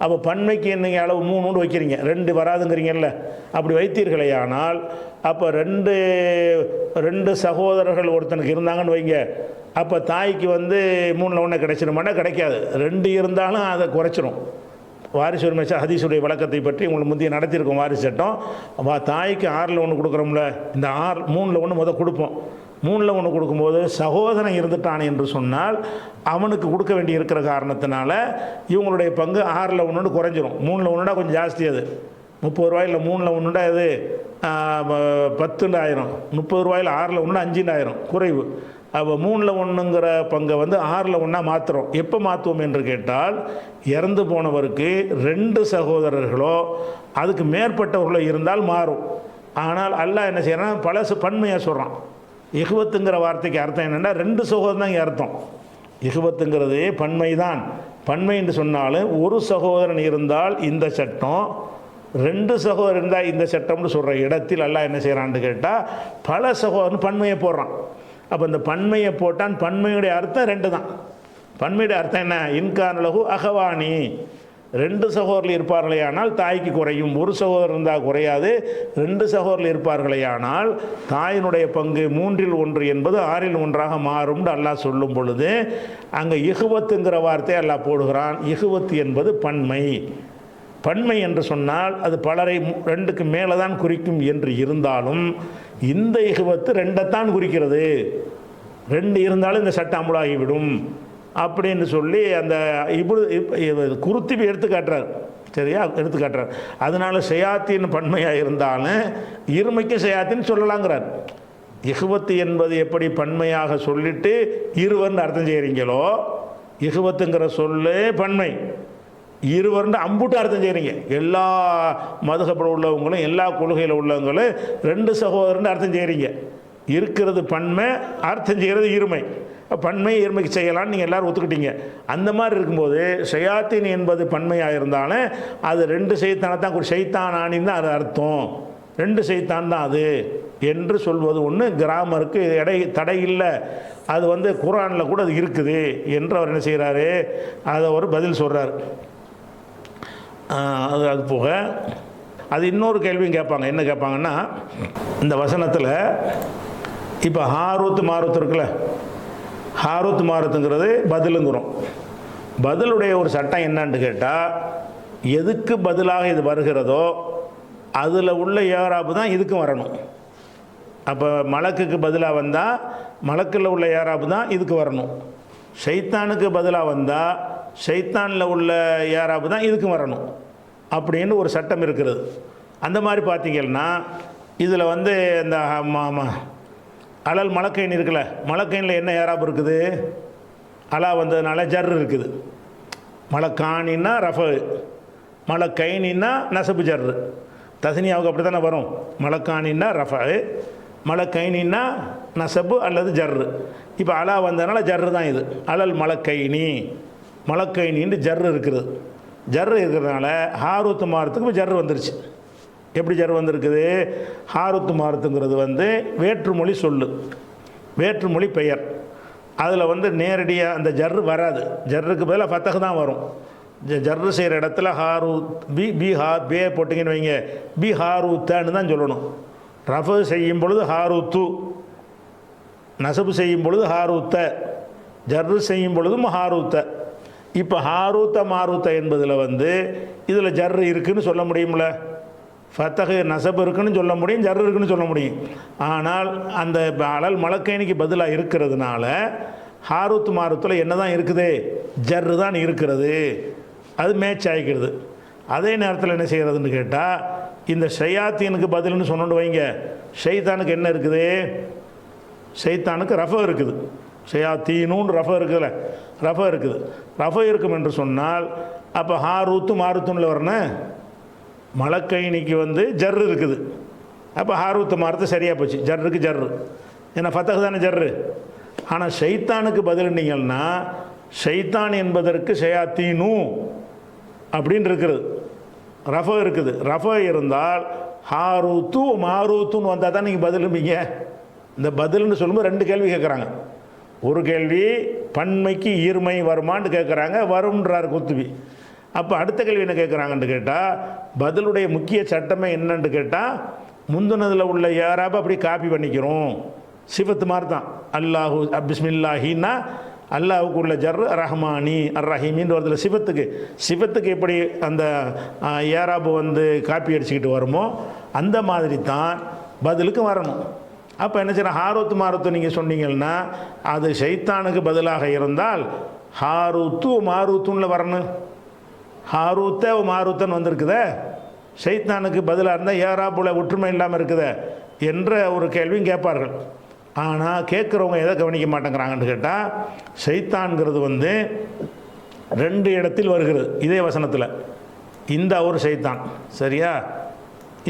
Speaker 1: அப்போ பன்மைக்கு என்னங்க அளவு 3 வைக்கிறீங்க, 2 வராதுங்கிறீங்கல்ல. அப்படி வைத்தீர்களே ஆனால் அப்போ 2 சகோதரர்கள் ஒருத்தனுக்கு இருந்தாங்கன்னு வைங்க, அப்போ தாய்க்கு வந்து 3/1 கிடைச்சிருமானா கிடைக்காது. 2 இருந்தாலும் அதை குறைச்சிரும். வாரிசு உரிமை ஹதீஸுடைய விளக்கத்தை பற்றி உங்களுக்கு முந்தைய நடத்தியிருக்கோம். வாரிசு சட்டம் தாய்க்கு 6/1 கொடுக்குறோம்ல, இந்த 3/1 கொடுப்போம். 3/1 கொடுக்கும்போது சகோதரன் இருந்துட்டான் என்று சொன்னால் அவனுக்கு கொடுக்க வேண்டி இருக்கிற காரணத்தினால இவங்களுடைய பங்கு 6/1 குறைஞ்சிரும். 3/1 கொஞ்சம் ஜாஸ்தி. அது 30 ரூபாயில் 3/1 அது 10 ஆயிரம். 30 ரூபாயில் 6/1 5 ஆயிரம் குறைவு. அப்போ 3/1 பங்கை வந்து 6/1 மாற்றுறோம். எப்போ மாற்றுவோம் என்று கேட்டால், இறந்து போனவருக்கு 2 சகோதரர்களோ அதுக்கு மேற்பட்டவர்களோ இருந்தால் மாறும். ஆனால் அல்லாஹ் என்ன செய்யறான்? பன்மையாக சொல்கிறான். இஹுவத்துங்கிற வார்த்தைக்கு அர்த்தம் என்னென்னா 2 சகோதரன் தான் இங்கே அர்த்தம். இஹுவத்துங்கிறது பன்மை தான். பன்மை என்று சொன்னாலும் ஒரு சகோதரன் இருந்தால் இந்த சட்டம், 2 சகோதரன் இருந்தால் இந்த சட்டம்னு சொல்கிற இடத்தில் அல்லாஹ் என்ன செய்கிறான்னு கேட்டால் பல சகோதரன் பன்மையை போடுறான். அப்போ இந்த பன்மையை போட்டான். பன்மையுடைய அர்த்தம் 2 தான். பன்மையுடைய அர்த்தம் என்ன? இன்கானலகு அகவானி, 2 சகோதரர்கள் இருப்பார்களே ஆனால் தாய்க்கு குறையும். ஒரு சகோதரர் இருந்தால் குறையாது. 2 சகோதரர்கள் இருப்பார்களே ஆனால் தாயினுடைய பங்கு 3/1 என்பது 6/1 மாறும் அல்லாஹ் சொல்லும் பொழுது அங்கே இஹுவத்துங்கிற வார்த்தை அல்லாஹ் போடுகிறான். இஹுவத்து என்பது பன்மை. பன்மை என்று சொன்னால் அது பலரை 2க்கு மேலே தான் குறிக்கும் என்று இருந்தாலும் இந்த இஹுவத்து 2ஐத்தான் குறிக்கிறது. 2 இருந்தாலும் இந்த சட்டம் அமுலாகிவிடும் அப்படின்னு சொல்லி அந்த குருத்திபி எடுத்து காட்டுறார். சரியா? எடுத்து காட்டுறார். அதனால ஷயாத்தின் பன்மையாக இருந்தாலும் இருமைக்கு ஷயாத்தின்னு சொல்லலாங்கிறார். இஹுவத்து என்பது எப்படி பன்மையாக சொல்லிட்டு இருவர்னு அர்த்தம் செய்கிறீங்களோ, இஹுவத்துங்கிற சொல்லு பன்மை, இருவர்னு அம்புட்டு அர்த்தம் செய்கிறீங்க. எல்லா மதுஹபில் உள்ளவங்களும் எல்லா கொள்கையில் உள்ளவங்களும் 2 சகோதரன்னு அர்த்தம் செய்கிறீங்க. இருக்கிறது பன்மை, அர்த்தம் செய்கிறது இருமை. பன்மை இருமைக்கு செய்யலான்னு நீங்கள் எல்லோரும் ஒத்துக்கிட்டீங்க. அந்த மாதிரி இருக்கும்போது ஷயாத்தின் என்பது பன்மையாக இருந்தாலும் அது 2 சைத்தானை தான், ஷைத்தான் ஆணின்னு தான் அது அர்த்தம். 2 சைத்தான் தான் அது என்று சொல்வது ஒன்று கிராமருக்கு தடை இல்லை. அது வந்து குர்ஆனில் கூட அது இருக்குது என்று அவர் என்ன செய்கிறாரு, அதை ஒரு பதில் சொல்கிறார். அது போக அது இன்னொரு கேள்வியும் கேட்பாங்க. என்ன கேட்பாங்கன்னா, இந்த வசனத்தில் இப்போ ஹாரூத் மாரூத் இருக்குல்ல, ஹாரூத் மாரூத்துங்கிறது பதிலுங்கிறோம். பதிலுடைய ஒரு சட்டம் என்னன்னு கேட்டால், எதுக்கு பதிலாக இது வருகிறதோ அதில் உள்ள ஏராப்பு தான் இதுக்கும் வரணும். அப்போ மலக்குக்கு பதிலாக வந்தால் மலக்கில் உள்ள ஏராப்பு தான் இதுக்கு வரணும். ஷைத்தானுக்கு பதிலாக வந்தால் ஷைத்தானில் உள்ள ஏராப்பு தான் இதுக்கும் வரணும் அப்படின்னு ஒரு சட்டம் இருக்கிறது. அந்த மாதிரி பார்த்தீங்கன்னா இதில் வந்து இந்த அலல் மலக்கைன் இருக்குல்ல, மலக்கைனில் என்ன ஏராப்பு இருக்குது? அலா வந்ததுனால ஜர் இருக்குது. மலக்கானின்னா ரஃபு, மலக்கைனின்னா நசபு ஜர். தஸ்னியாவுக்கு அப்படி தானே வரும். மலக்கானின்னா ரஃபு, மலக்கைனின்னா நசபு அல்லது ஜர்ரு. இப்போ அலா வந்ததுனால ஜர்ரு தான் இது. அலல் மலக்கைனி, மலக்கைனின்னு ஜர்ரு இருக்குது. ஜர்ரு இருக்கிறதுனால ஹாரூத் மாரத்துக்கு இப்போ ஜர்ரு வந்துருச்சு. எப்படி ஜர்ரு வந்திருக்குது? ஹாரூத் மாரத்துங்கிறது வந்து வேற்றுமொழி சொல்லு, வேற்றுமொழி பெயர். அதில் வந்து நேரடியாக அந்த ஜர்ரு வராது. ஜர்ருக்கு பதிலாக ஃபத்தஹ் தான் வரும். ஜர்ரு செய்கிற இடத்துல ஹாரூத் பி ஹா பே போட்டிங்கன்னு வைங்க, பி ஹாரூத்தான்னு தான் சொல்லணும். ரஃபு செய்யும் பொழுது ஹாரூத்து, நசபு செய்யும் பொழுது ஹாரூத்த, ஜர்ரு செய்யும் பொழுதும் ஹாரூத்த. இப்போ ஹாரூத்த மாரூத்த என்பதில் வந்து இதில் ஜர்ரு இருக்குதுன்னு சொல்ல முடியும்ல, ஃபத்தகு நசபு இருக்குன்னு சொல்ல முடியும், ஜர்ரு இருக்குன்னு சொல்ல முடியும். ஆனால் அந்த அலல் மலக்கைனிக்கு பதிலாக இருக்கிறதுனால ஹாரூத் மாரூத்தில் என்ன தான் இருக்குது, ஜர்ரு தான் இருக்கிறது, அது மேட்ச் ஆகிக்கிறது. அதே நேரத்தில் என்ன செய்கிறதுன்னு கேட்டால், இந்த ஷையாத்தீனுக்கு பதில்னு சொன்னோன்னு வைங்க, ஷைத்தானுக்கு என்ன இருக்குது, ஷைத்தானுக்கு ரஃப இருக்குது, ஷையாத்தீனுன்னு ரஃப இருக்குதுல்ல, ரஃப இருக்குது. ரஃப இருக்கும் என்று சொன்னால் அப்போ ஹாரூத்து மாரூத்துன்னு வரணும், மலக்கைனிக்கு வந்து ஜர்ரு இருக்குது. அப்போ ஹாரூத்து மாரூத்து சரியாக போச்சு, ஜர்ருக்கு ஜர்ரு, ஏன்னா ஃபத்தகு தானே ஜர்ரு. ஆனால் ஷைத்தானுக்கு பதில்னீங்கன்னா ஷைத்தான் என்பதற்கு ஷையாத்தீனு அப்படின்னு இருக்கிறது, ரஃப இருக்குது. ரஃப இருந்தால் ஹாரூத்து மாரூத்துன்னு வந்தால் தான் நீங்கள் பதிலும்பீங்க. இந்த பதில்னு சொல்லும்போது ரெண்டு கேள்வி கேட்குறாங்க. ஒரு கேள்வி பன்மைக்கு ஈர்மை வருமானு கேட்குறாங்க, வரும்ன்றார் குர்துபி. அப்போ அடுத்த கேள்வி என்ன கேட்குறாங்கன்னு கேட்டால், பதிலுடைய முக்கிய சட்டமே என்னன்னு கேட்டால், முந்தினதில் உள்ள யாராப்ப அப்படி காப்பி பண்ணிக்கிறோம், சிஃபத்து மாதிரி தான். அல்லாஹூ பிஸ்மில்லாஹின்னா அல்லாஹுக்கு உள்ள ஜர் ரஹ்மானி அர் ரஹீமின்னு வருதுல, சிவத்துக்கு எப்படி அந்த ஏராபு வந்து காப்பி அடிச்சுக்கிட்டு வருமோ அந்த மாதிரி தான் பதிலுக்கு வரணும். அப்போ என்ன செய்யணும், ஹாரூத்து மாரூத்து நீங்கள் சொன்னீங்கன்னா அது ஷைத்தானுக்கு பதிலாக இருந்தால் ஹாரூத்து மாரூத்துன்னு வரணும். ஹாரூத்த மாரூத்தன் வந்திருக்குதே, ஷைத்தானுக்கு பதிலாக இருந்தால் ஏராபுல ஒற்றுமை இல்லாமல் இருக்குதே என்ற ஒரு கேள்வியும் கேட்பார்கள். ஆனால் கேட்குறவங்க எதை கவனிக்க மாட்டேங்கிறாங்கன்னு கேட்டால், ஷைத்தான்கிறது வந்து ரெண்டு இடத்தில் வருகிறது இதே வசனத்தில். இந்த ஒரு ஷைத்தான் சரியா,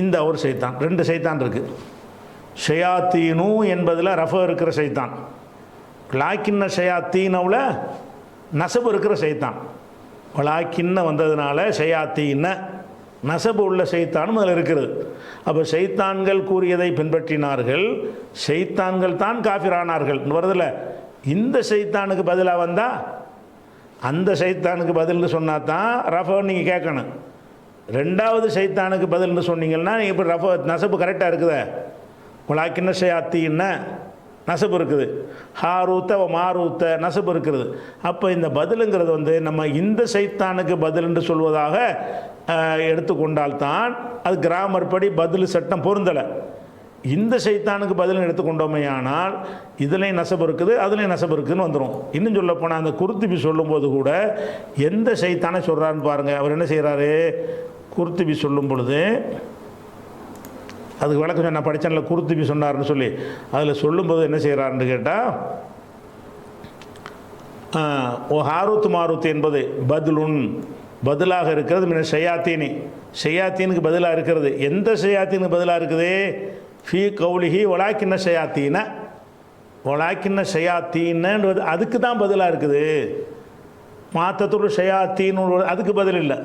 Speaker 1: இந்த ஒரு ஷைத்தான், ரெண்டு ஷைத்தான் இருக்குது. ஷயாத்தீனு என்பதில் ரஃப இருக்கிற ஷைத்தான், லாக்கின்ன ஷயாத்தீனவில் நசபு இருக்கிற ஷைத்தான். வலாக்கின்ன வந்ததுனால ஷயாத்தீன நசபு உள்ள ஷைத்தானும் அதில் இருக்கிறது. அப்போ ஷைத்தான்கள் கூறியதை பின்பற்றினார்கள், ஷைத்தான்கள் தான் காஃபிரானார்கள் வருதில்ல. இந்த ஷைத்தானுக்கு பதிலாக வந்தால் அந்த ஷைத்தானுக்கு பதில்னு சொன்னால் தான் ரஃப நீங்கள் கேட்கணும். ரெண்டாவது ஷைத்தானுக்கு பதில்னு சொன்னீங்கன்னா இப்போ ரஃப நசபு கரெக்டாக இருக்குதே, வலாக்கின்ன ஷயாத்தீன நசபு இருக்குது, ஹாரூத்த மாரூத்த நசபு இருக்கிறது. அப்போ இந்த பதிலுங்கிறது வந்து நம்ம இந்த ஷைத்தானுக்கு பதில் என்று சொல்வதாக எடுத்துக்கொண்டால்தான் அது கிராமர் படி பதில் சட்டம் பொருந்தலை. இந்த ஷைத்தானுக்கு பதில் எடுத்துக்கொண்டோமே ஆனால் இதுலேயும் நசபு இருக்குது அதுலேயும் நசபு இருக்குதுன்னு வந்துடும். இன்னும் சொல்ல போனால் அந்த குர்துபி சொல்லும்போது கூட எந்த ஷைத்தானை சொல்கிறான்னு பாருங்கள். அவர் என்ன செய்கிறாரு, குர்துபி சொல்லும் பொழுது அதுக்கு விளக்கம் நான் படித்தேன்ல, குர்துபி சொன்னார்னு சொல்லி அதில் சொல்லும்போது என்ன செய்கிறாருன்னு கேட்டால், ஓ ஹாரூத் மாரூத் என்பது பதிலுன் பதிலாக இருக்கிறது மின ஷையாத்தீனி, ஷையாத்தீனுக்கு பதிலாக இருக்கிறது. எந்த ஷையாத்தீனுக்கு பதிலாக இருக்குது, ஃபீ கௌலிஹி வலாக்கின்ன ஷையாத்தீன, வலாக்கின்ன ஷையாத்தீன்னு அதுக்கு தான் பதிலாக இருக்குது. மாத்தத்துள்ள ஷையாத்தீன்னு அதுக்கு பதில் இல்லை.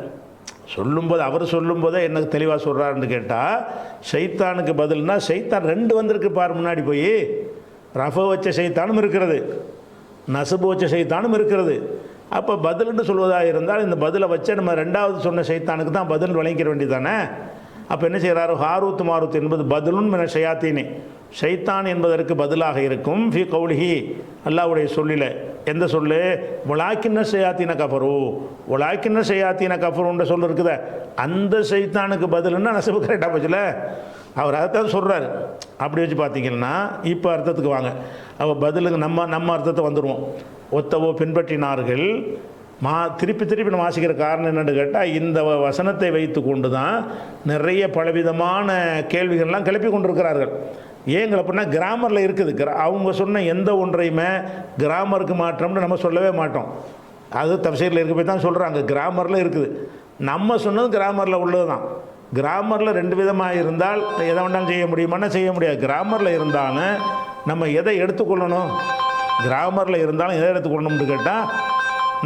Speaker 1: சொல்லும்போது அவர் சொல்லும்போதே என்ன தெளிவாக சொல்கிறாருன்னு கேட்டால், ஷைத்தானுக்கு பதில்னா ஷைத்தான் ரெண்டு வந்திருக்கு பார், முன்னாடி போய் ரஃப வச்ச ஷைத்தானும் இருக்கிறது, நசபு வச்ச ஷைத்தானும் இருக்கிறது. அப்போ பதில்னு சொல்வதாக இருந்தால் இந்த பதிலை வச்ச நம்ம ரெண்டாவது சொன்ன ஷைத்தானுக்கு தான் பதில் வழங்கிக்க வேண்டியதானே. அப்போ என்ன செய்கிறாரு, ஹாரூத் மாரூத் என்பது பதிலுன் மின ஷையாத்தீனி, ஷைத்தான் என்பதற்கு பதிலாக இருக்கும். ஃபி கௌலிஹி அல்லாஹ்வுடைய சொல்லில் எந்த சொல்லு, வலாக்கின்ன ஷையாத்தீன கஃபரு, வலாக்கின்ன ஷையாத்தீன கஃபருன்ற சொல் இருக்குத, அந்த ஷைத்தானுக்கு பதிலுன்னா நசபு கரெக்டாக போச்சுல. அவர் அதைத்தான் சொல்கிறார். அப்படி வச்சு பார்த்தீங்கன்னா இப்போ அர்த்தத்துக்கு வாங்க. அவள் பதிலுக்கு நம்ம அர்த்தத்தை வந்துடுவோம். ஒத்தவோ பின்பற்றினார்கள் திருப்பி நம்ம வாசிக்கிற காரணம் என்னென்னு கேட்டால், இந்த வசனத்தை வைத்து கொண்டு தான் நிறைய பலவிதமான கேள்விகள்லாம் கிளப்பி கொண்டிருக்கிறார்கள். ஏன் கிளப்புனா கிராமரில் இருக்குது. அவங்க சொன்ன எந்த ஒன்றையுமே கிராமருக்கு மாற்றம்னு நம்ம சொல்லவே மாட்டோம். அது தஃசீரில் இருக்க போய் தான் சொல்கிறாங்க, கிராமரில் இருக்குது. நம்ம சொன்னது கிராமரில் உள்ளது தான். கிராமரில் ரெண்டு விதமாக இருந்தால் எதை வேணாலும் செய்ய முடியுமானா செய்ய முடியாது. கிராமரில் இருந்தாலும் நம்ம எதை எடுத்துக்கொள்ளணும், கிராமரில் இருந்தாலும் எதை எடுத்துக்கொள்ளணும்னு கேட்டால்,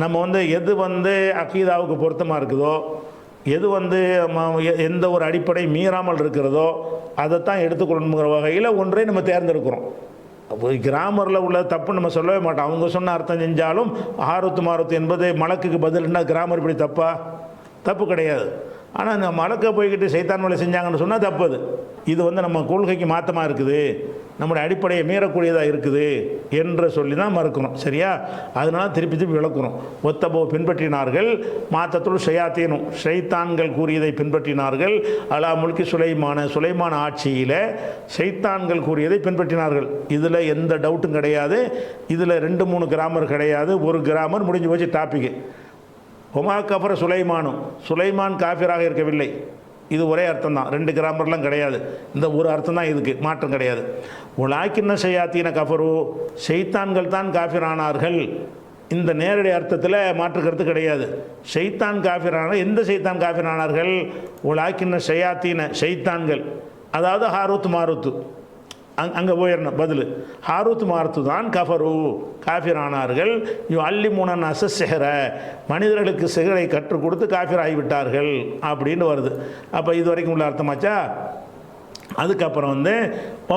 Speaker 1: நம்ம வந்து எது வந்து அகீதாவுக்கு பொருத்தமாக இருக்குதோ, எது வந்து எந்த ஒரு அடிப்படை மீறாமல் இருக்கிறதோ அதைத்தான் எடுத்துக்கொள்ளணுங்கிற வகையில் ஒன்றை நம்ம தேர்ந்தெடுக்கிறோம். அப்போ கிராமரில் உள்ள தப்பு நம்ம சொல்லவே மாட்டோம். அவங்க சொன்ன அர்த்தம் செஞ்சாலும் ஹாரூத் மாரூத் என்பது மலக்குக்கு பதில்னா கிராமர் இப்படி தப்பா? தப்பு கிடையாது. ஆனால் இந்த மலக்க போய்கிட்டு சைத்தான் வேலை செஞ்சாங்கன்னு சொன்னால் தப்பு அது. இது வந்து நம்ம கொள்கைக்கு மாற்றமாக இருக்குது, நம்முடைய அடிப்படையை மீறக்கூடியதாக இருக்குது என்று சொல்லி தான் மறுக்கணும். சரியா? அதனால திருப்பி திருப்பி விளக்குறோம். ஒத்தபோ பின்பற்றினார்கள், மாத்தத்துள் ஷயாத்தீனும் ஷைத்தான்கள் கூறியதை பின்பற்றினார்கள். அலா முல்கி சுலைமான ஆட்சியில் ஷைத்தான்கள் கூறியதை பின்பற்றினார்கள். இதில் எந்த டவுட்டும் கிடையாது. இதில் 2-3 கிராமர் கிடையாது, ஒரு கிராமர் முடிஞ்சு போச்சு டாப்பிக்கு. ஒமா கஃபர சுலைமான் காஃபிராக இருக்கவில்லை. இது ஒரே அர்த்தம் தான், 2 கிராமர்லாம் கிடையாது. இந்த ஒரு அர்த்தம் தான், இதுக்கு மாற்றம் கிடையாது. உலாக்கின்ன ஷயாத்தீன கஃபரு, ஷைத்தான்கள் தான் காஃபிரானார்கள். இந்த நேரடி அர்த்தத்தில் மாற்று கருத்து கிடையாது. ஷைத்தான் காஃபிரான, எந்த ஷைத்தான் காஃபிரானார்கள்? உலாக்கின்ன ஷயாத்தீன ஷைத்தான்கள், அதாவது ஹாரூத் மாரூத்து. அங்கே போயிடணும் பதில். ஹாரூத் மாரூத்து தான் கஃபரு காஃபிரானார்கள். அல்லிமுனன் அசஸ்ஸிஹ்ர, மனிதர்களுக்கு சிகரை கற்றுக் கொடுத்து காஃபிர் ஆகிவிட்டார்கள் அப்படின்னு வருது. அப்போ இது வரைக்கும் உள்ள அர்த்தமாச்சா? அதுக்கப்புறம் வந்து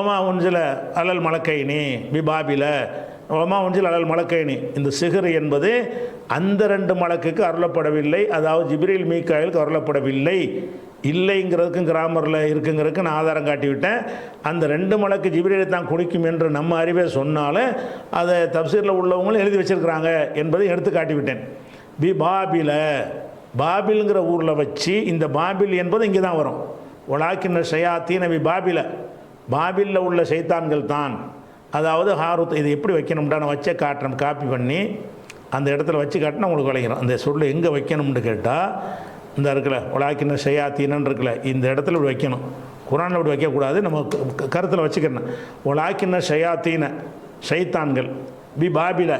Speaker 1: ஒமா உன்சில அலல் மலக்கைனி பிபாபில, ஒமா உன்சில் அலல் மலக்கைனி, இந்த சிகர் என்பது அந்த 2 மலக்குக்கு அருளப்படவில்லை, அதாவது ஜிப்ரீல் மீகாயிலுக்கு அருளப்படவில்லை. இல்லைங்கிறதுக்கும் கிராமரில் இருக்குங்கிறதுக்கு நான் ஆதாரம் காட்டிவிட்டேன். அந்த 2 மலக்கு ஜிப்ரீலை தான் குடிக்கும் என்று நம்ம அறிவே சொன்னாலும் அதை தப்சீரில் உள்ளவங்களும் எழுதி வச்சிருக்கிறாங்க என்பதை எடுத்து காட்டிவிட்டேன். பாபில, பாபிலுங்கிற ஊரில் வச்சு, இந்த பாபில் என்பது இங்கே தான் வரும். ஒலாக்கின்ன ஷயாத்தீன பாபில, பாபிலில் உள்ள ஷைத்தான்கள் தான், அதாவது ஹாரூத். இது எப்படி வைக்கணும்டா நான் வச்சே காட்டுறேன், காப்பி பண்ணி அந்த இடத்துல வச்சு காட்டினா உங்களுக்கு விளைக்கிறோம். அந்த சொல்ல எங்கே வைக்கணும்னு கேட்டால், இந்த இருக்குல்ல ஒலாக்கின்ன ஷயாத்தீனன்னு இருக்குல்ல, இந்த இடத்துல இப்படி வைக்கணும். குரானில் இப்படி வைக்கக்கூடாது, நம்ம கருத்தில் வச்சுக்கணும். ஒலாக்கின்ன ஷயாத்தீன ஷைத்தான்கள் பாபில,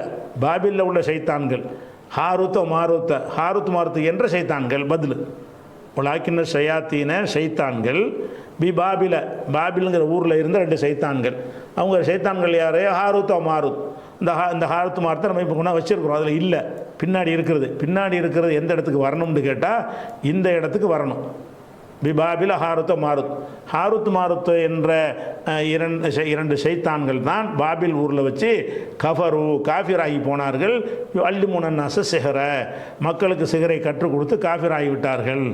Speaker 1: பாபிலில் உள்ள ஷைத்தான்கள், ஹாரூத்த மாரூத்து என்ற ஷைத்தான்கள் பதில். ஒலாக்கின்ன ஷயாத்தீன ஷைத்தான்கள் பாபில, பாபிலுங்கிற ஊரில் இருந்த 2 ஷைத்தான்கள். அவங்க ஷைத்தான்கள் யார்? ஹாரூத் மாரூத். இந்த ஹாரூத் மாரூத்தை நம்ம இப்போ கொண்டா வச்சுருக்குறோம். அதில் இல்லை, பின்னாடி இருக்கிறது எந்த இடத்துக்கு வரணும்னு கேட்டால் இந்த இடத்துக்கு வரணும். பாபில ஹாரூத் மாரூத் என்ற 2 ஷைத்தான்கள் தான் பாபில் ஊரில் வச்சு கஃபரு காஃபிராகி போனார்கள். அல்லிமுனன் அசஸ்ஸிஹ்ர, மக்களுக்கு சிகரை கற்றுக் கொடுத்து காஃபிராகி விட்டார்கள்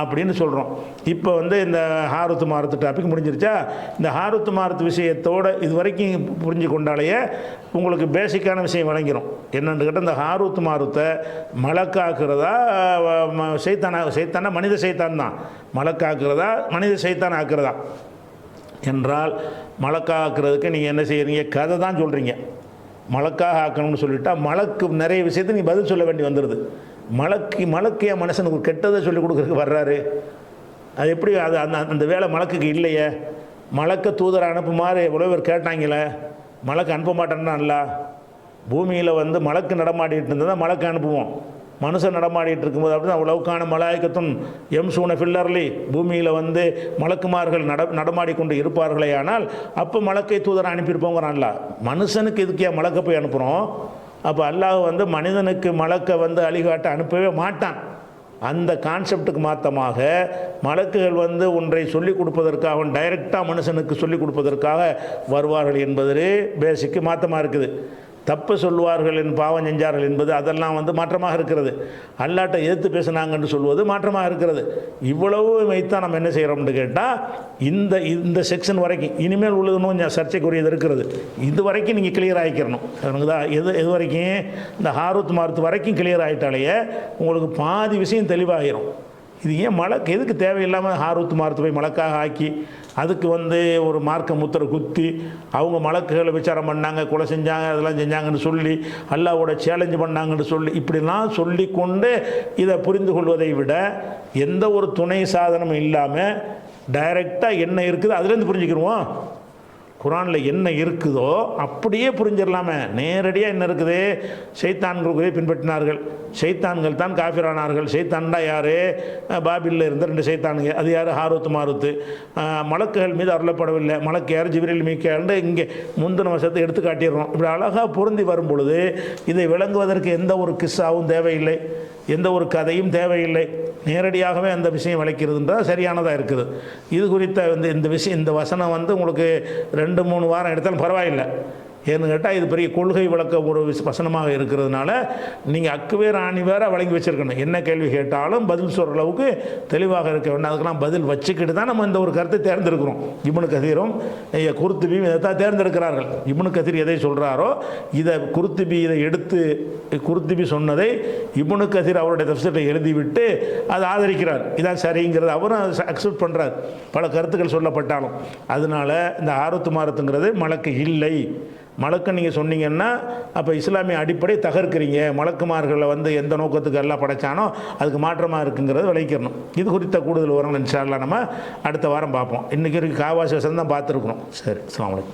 Speaker 1: அப்படின்னு சொல்கிறோம். இப்போ வந்து இந்த ஹாரூத் மாரூத் டாபிக் முடிஞ்சிருச்சா? இந்த ஹாரூத் மாரூத் விஷயத்தோடு இது வரைக்கும் புரிஞ்சு கொண்டாலேயே உங்களுக்கு பேசிக்கான விஷயம் விளங்கிடும். என்னென்னு கேட்டால், இந்த ஹாரூத் மாரூத்தை மலக்காக்குறதா சைத்தானா மனித சைத்தான் தான், மலக்காக்குறதா மனித சைத்தான் ஆக்குறதா என்றால், மலக்காக்குறதுக்கு நீங்கள் என்ன செய்கிறீங்க? கதை தான் சொல்கிறீங்க. மலக்காக ஆக்கணும்னு சொல்லிவிட்டால் மலக்கு நிறைய விஷயத்தை நீ பதில் சொல்ல வேண்டி வந்துடுது. மலக்கு என் மனுஷனுக்கு ஒரு கெட்டதை சொல்லிக் கொடுக்குறதுக்கு வர்றாரு. அது எப்படி? அது அந்த வேலை மலக்குக்கு இல்லையே. மலக்க தூதரை அனுப்புமாறு எவ்வளோ பேர் கேட்டாங்களே, மலக்கு அனுப்ப மாட்டேன்னா இல்ல. பூமியில் வந்து மலக்கு நடமாடிட்டு இருந்ததை மலக்கு அனுப்புவோம். மனுஷன் நடமாடிட்டு இருக்கும்போது அப்படி தான் உலவுக்கான மலாய்க்கத்தும் எம்சூன ஃபில்லர்லி, பூமியில் வந்து மலக்குமார்கள் நடமாடி கொண்டு இருப்பார்களே. ஆனால் அப்போ மலக்கை தூதரை அனுப்பியிருப்போங்கிறான்ல. மனுஷனுக்கு இதுக்கே மலக்க போய் அனுப்புகிறோம். அப்போ அல்லாஹ் வந்து மனிதனுக்கு மலக்க வந்து அழிகாட்ட அனுப்பவே மாட்டான். அந்த கான்செப்டுக்கு மாற்றமாக மலக்குகள் வந்து ஒன்றை சொல்லிக் கொடுப்பதற்காக, டைரெக்டாக மனுஷனுக்கு சொல்லிக் கொடுப்பதற்காக வருவார்கள் என்பது பேசிக்கு மாற்றமாக இருக்குது. தப்பு சொல்லுவார்கள் பாவம் செஞ்சார்கள் என்பது அதெல்லாம் வந்து மாற்றமாக இருக்கிறது. அல்லாட்ட எதிர்த்து பேசினாங்கன்னு சொல்வது மாற்றமாக இருக்கிறது. இவ்வளவு வைத்தான் நம்ம என்ன செய்கிறோம்னு கேட்டால், இந்த செக்ஷன் வரைக்கும் இனிமேல் உள்ளதுன்னு சர்ச்சைக்குரியது இருக்கிறது. இது வரைக்கும் நீங்கள் கிளியர் ஆகிக்கிறணும். எனக்கு தான் எது வரைக்கும், இந்த ஹாரூத் மாரூத் வரைக்கும் கிளியர் ஆகிட்டாலேயே உங்களுக்கு பாதி விஷயம் தெளிவாகிடும். இது ஏன் மலக்கு எதுக்கு தேவையில்லாமல் ஹாரூத் மாரூத் போய் மலக்காக ஆக்கி அதுக்கு வந்து ஒரு மார்க்க முத்திரை குத்தி அவங்க மலக்குகளை விசாரம் பண்ணாங்க, கொலை செஞ்சாங்க, அதெல்லாம் செஞ்சாங்கன்னு சொல்லி அல்லாவோட சேலஞ்சு பண்ணாங்கன்னு சொல்லி இப்படிலாம் சொல்லி கொண்டு இதை புரிந்து கொள்வதை விட, எந்த ஒரு துணை சாதனமும் இல்லாமல் டைரெக்டாக என்ன இருக்குது அதுலேருந்து புரிஞ்சுக்கிடுவோம். குரானில் என்ன இருக்குதோ அப்படியே புரிஞ்சிடலாமே. நேரடியாக என்ன இருக்குது? ஷைத்தான்களுக்கு பின்பற்றினார்கள், ஷைத்தான்கள் தான் காஃபிரானார்கள். ஷைத்தான்டா யார்? பாபிலில் இருந்த 2 ஷைத்தானுங்க. அது யார்? ஹாரூத் மாரூத்து. மலக்குகள் மீது அருளப்படவில்லை. மலக்கு யார்? ஜிப்ரீல் மீகாயில். இங்கே முந்தின வருஷத்தை எடுத்து காட்டிடுறோம். இப்படி அழகாக பொருந்தி வரும் பொழுது இதை விளங்குவதற்கு எந்த ஒரு கிஸ்ஸாவும் தேவையில்லை, எந்த ஒரு கதையும் தேவையில்லை. நேரடியாகவே அந்த விஷயம் விளக்கிறதுன்றது சரியானதாக இருக்குது. இது குறித்த இந்த விஷயம், இந்த வசனம் வந்து உங்களுக்கு 2-3 வாரம் எடுத்தாலும் பரவாயில்லை. ஏன்னு கேட்டால் இது பெரிய கொள்கை விளக்க ஒரு வசனமாக இருக்கிறதுனால நீங்கள் அக்குவேர் ஆணிவேர வழங்கி வச்சுருக்கணும். என்ன கேள்வி கேட்டாலும் பதில் சொல்கிற அளவுக்கு தெளிவாக இருக்க வேண்டும். அதுக்கெல்லாம் பதில் வச்சுக்கிட்டு தான் நம்ம இந்த ஒரு கருத்தை தேர்ந்தெடுக்கிறோம். இப்னு கதீரும் குர்துபியும் இதை தான் தேர்ந்தெடுக்கிறார்கள். இப்னு கதீர் எதை சொல்கிறாரோ இதை இதை எடுத்து குர்துபி சொன்னதை இப்னு கதீர் அவருடைய தஃப்சீரை எழுதிவிட்டு அதை ஆதரிக்கிறார். இதான் சரிங்கிறது அவரும் அக்செப்ட் பண்ணுறார் பல கருத்துக்கள் சொல்லப்பட்டாலும். அதனால் இந்த ஆருத்து மாரத்துங்கிறது மலக்கு இல்லை. மலக்கு நீங்கள் சொன்னீங்கன்னா அப்போ இஸ்லாமிய அடிப்படை தகர்க்கிறீங்க. மலக்குமார்களை வந்து எந்த நோக்கத்துக்கு எல்லாம் படைச்சானோ அதுக்கு மாற்றமாக இருக்குங்கிறது விளைவிக்கணும். இது குறித்த கூடுதல் விவரங்கள் இன்ஷா அல்லாஹ் நம்ம அடுத்த வாரம் பார்ப்போம். இன்றைக்கி காவாசி வசனம் தான் பார்த்துருக்குறோம். சரி, அஸ்ஸலாமு அலைக்கும்.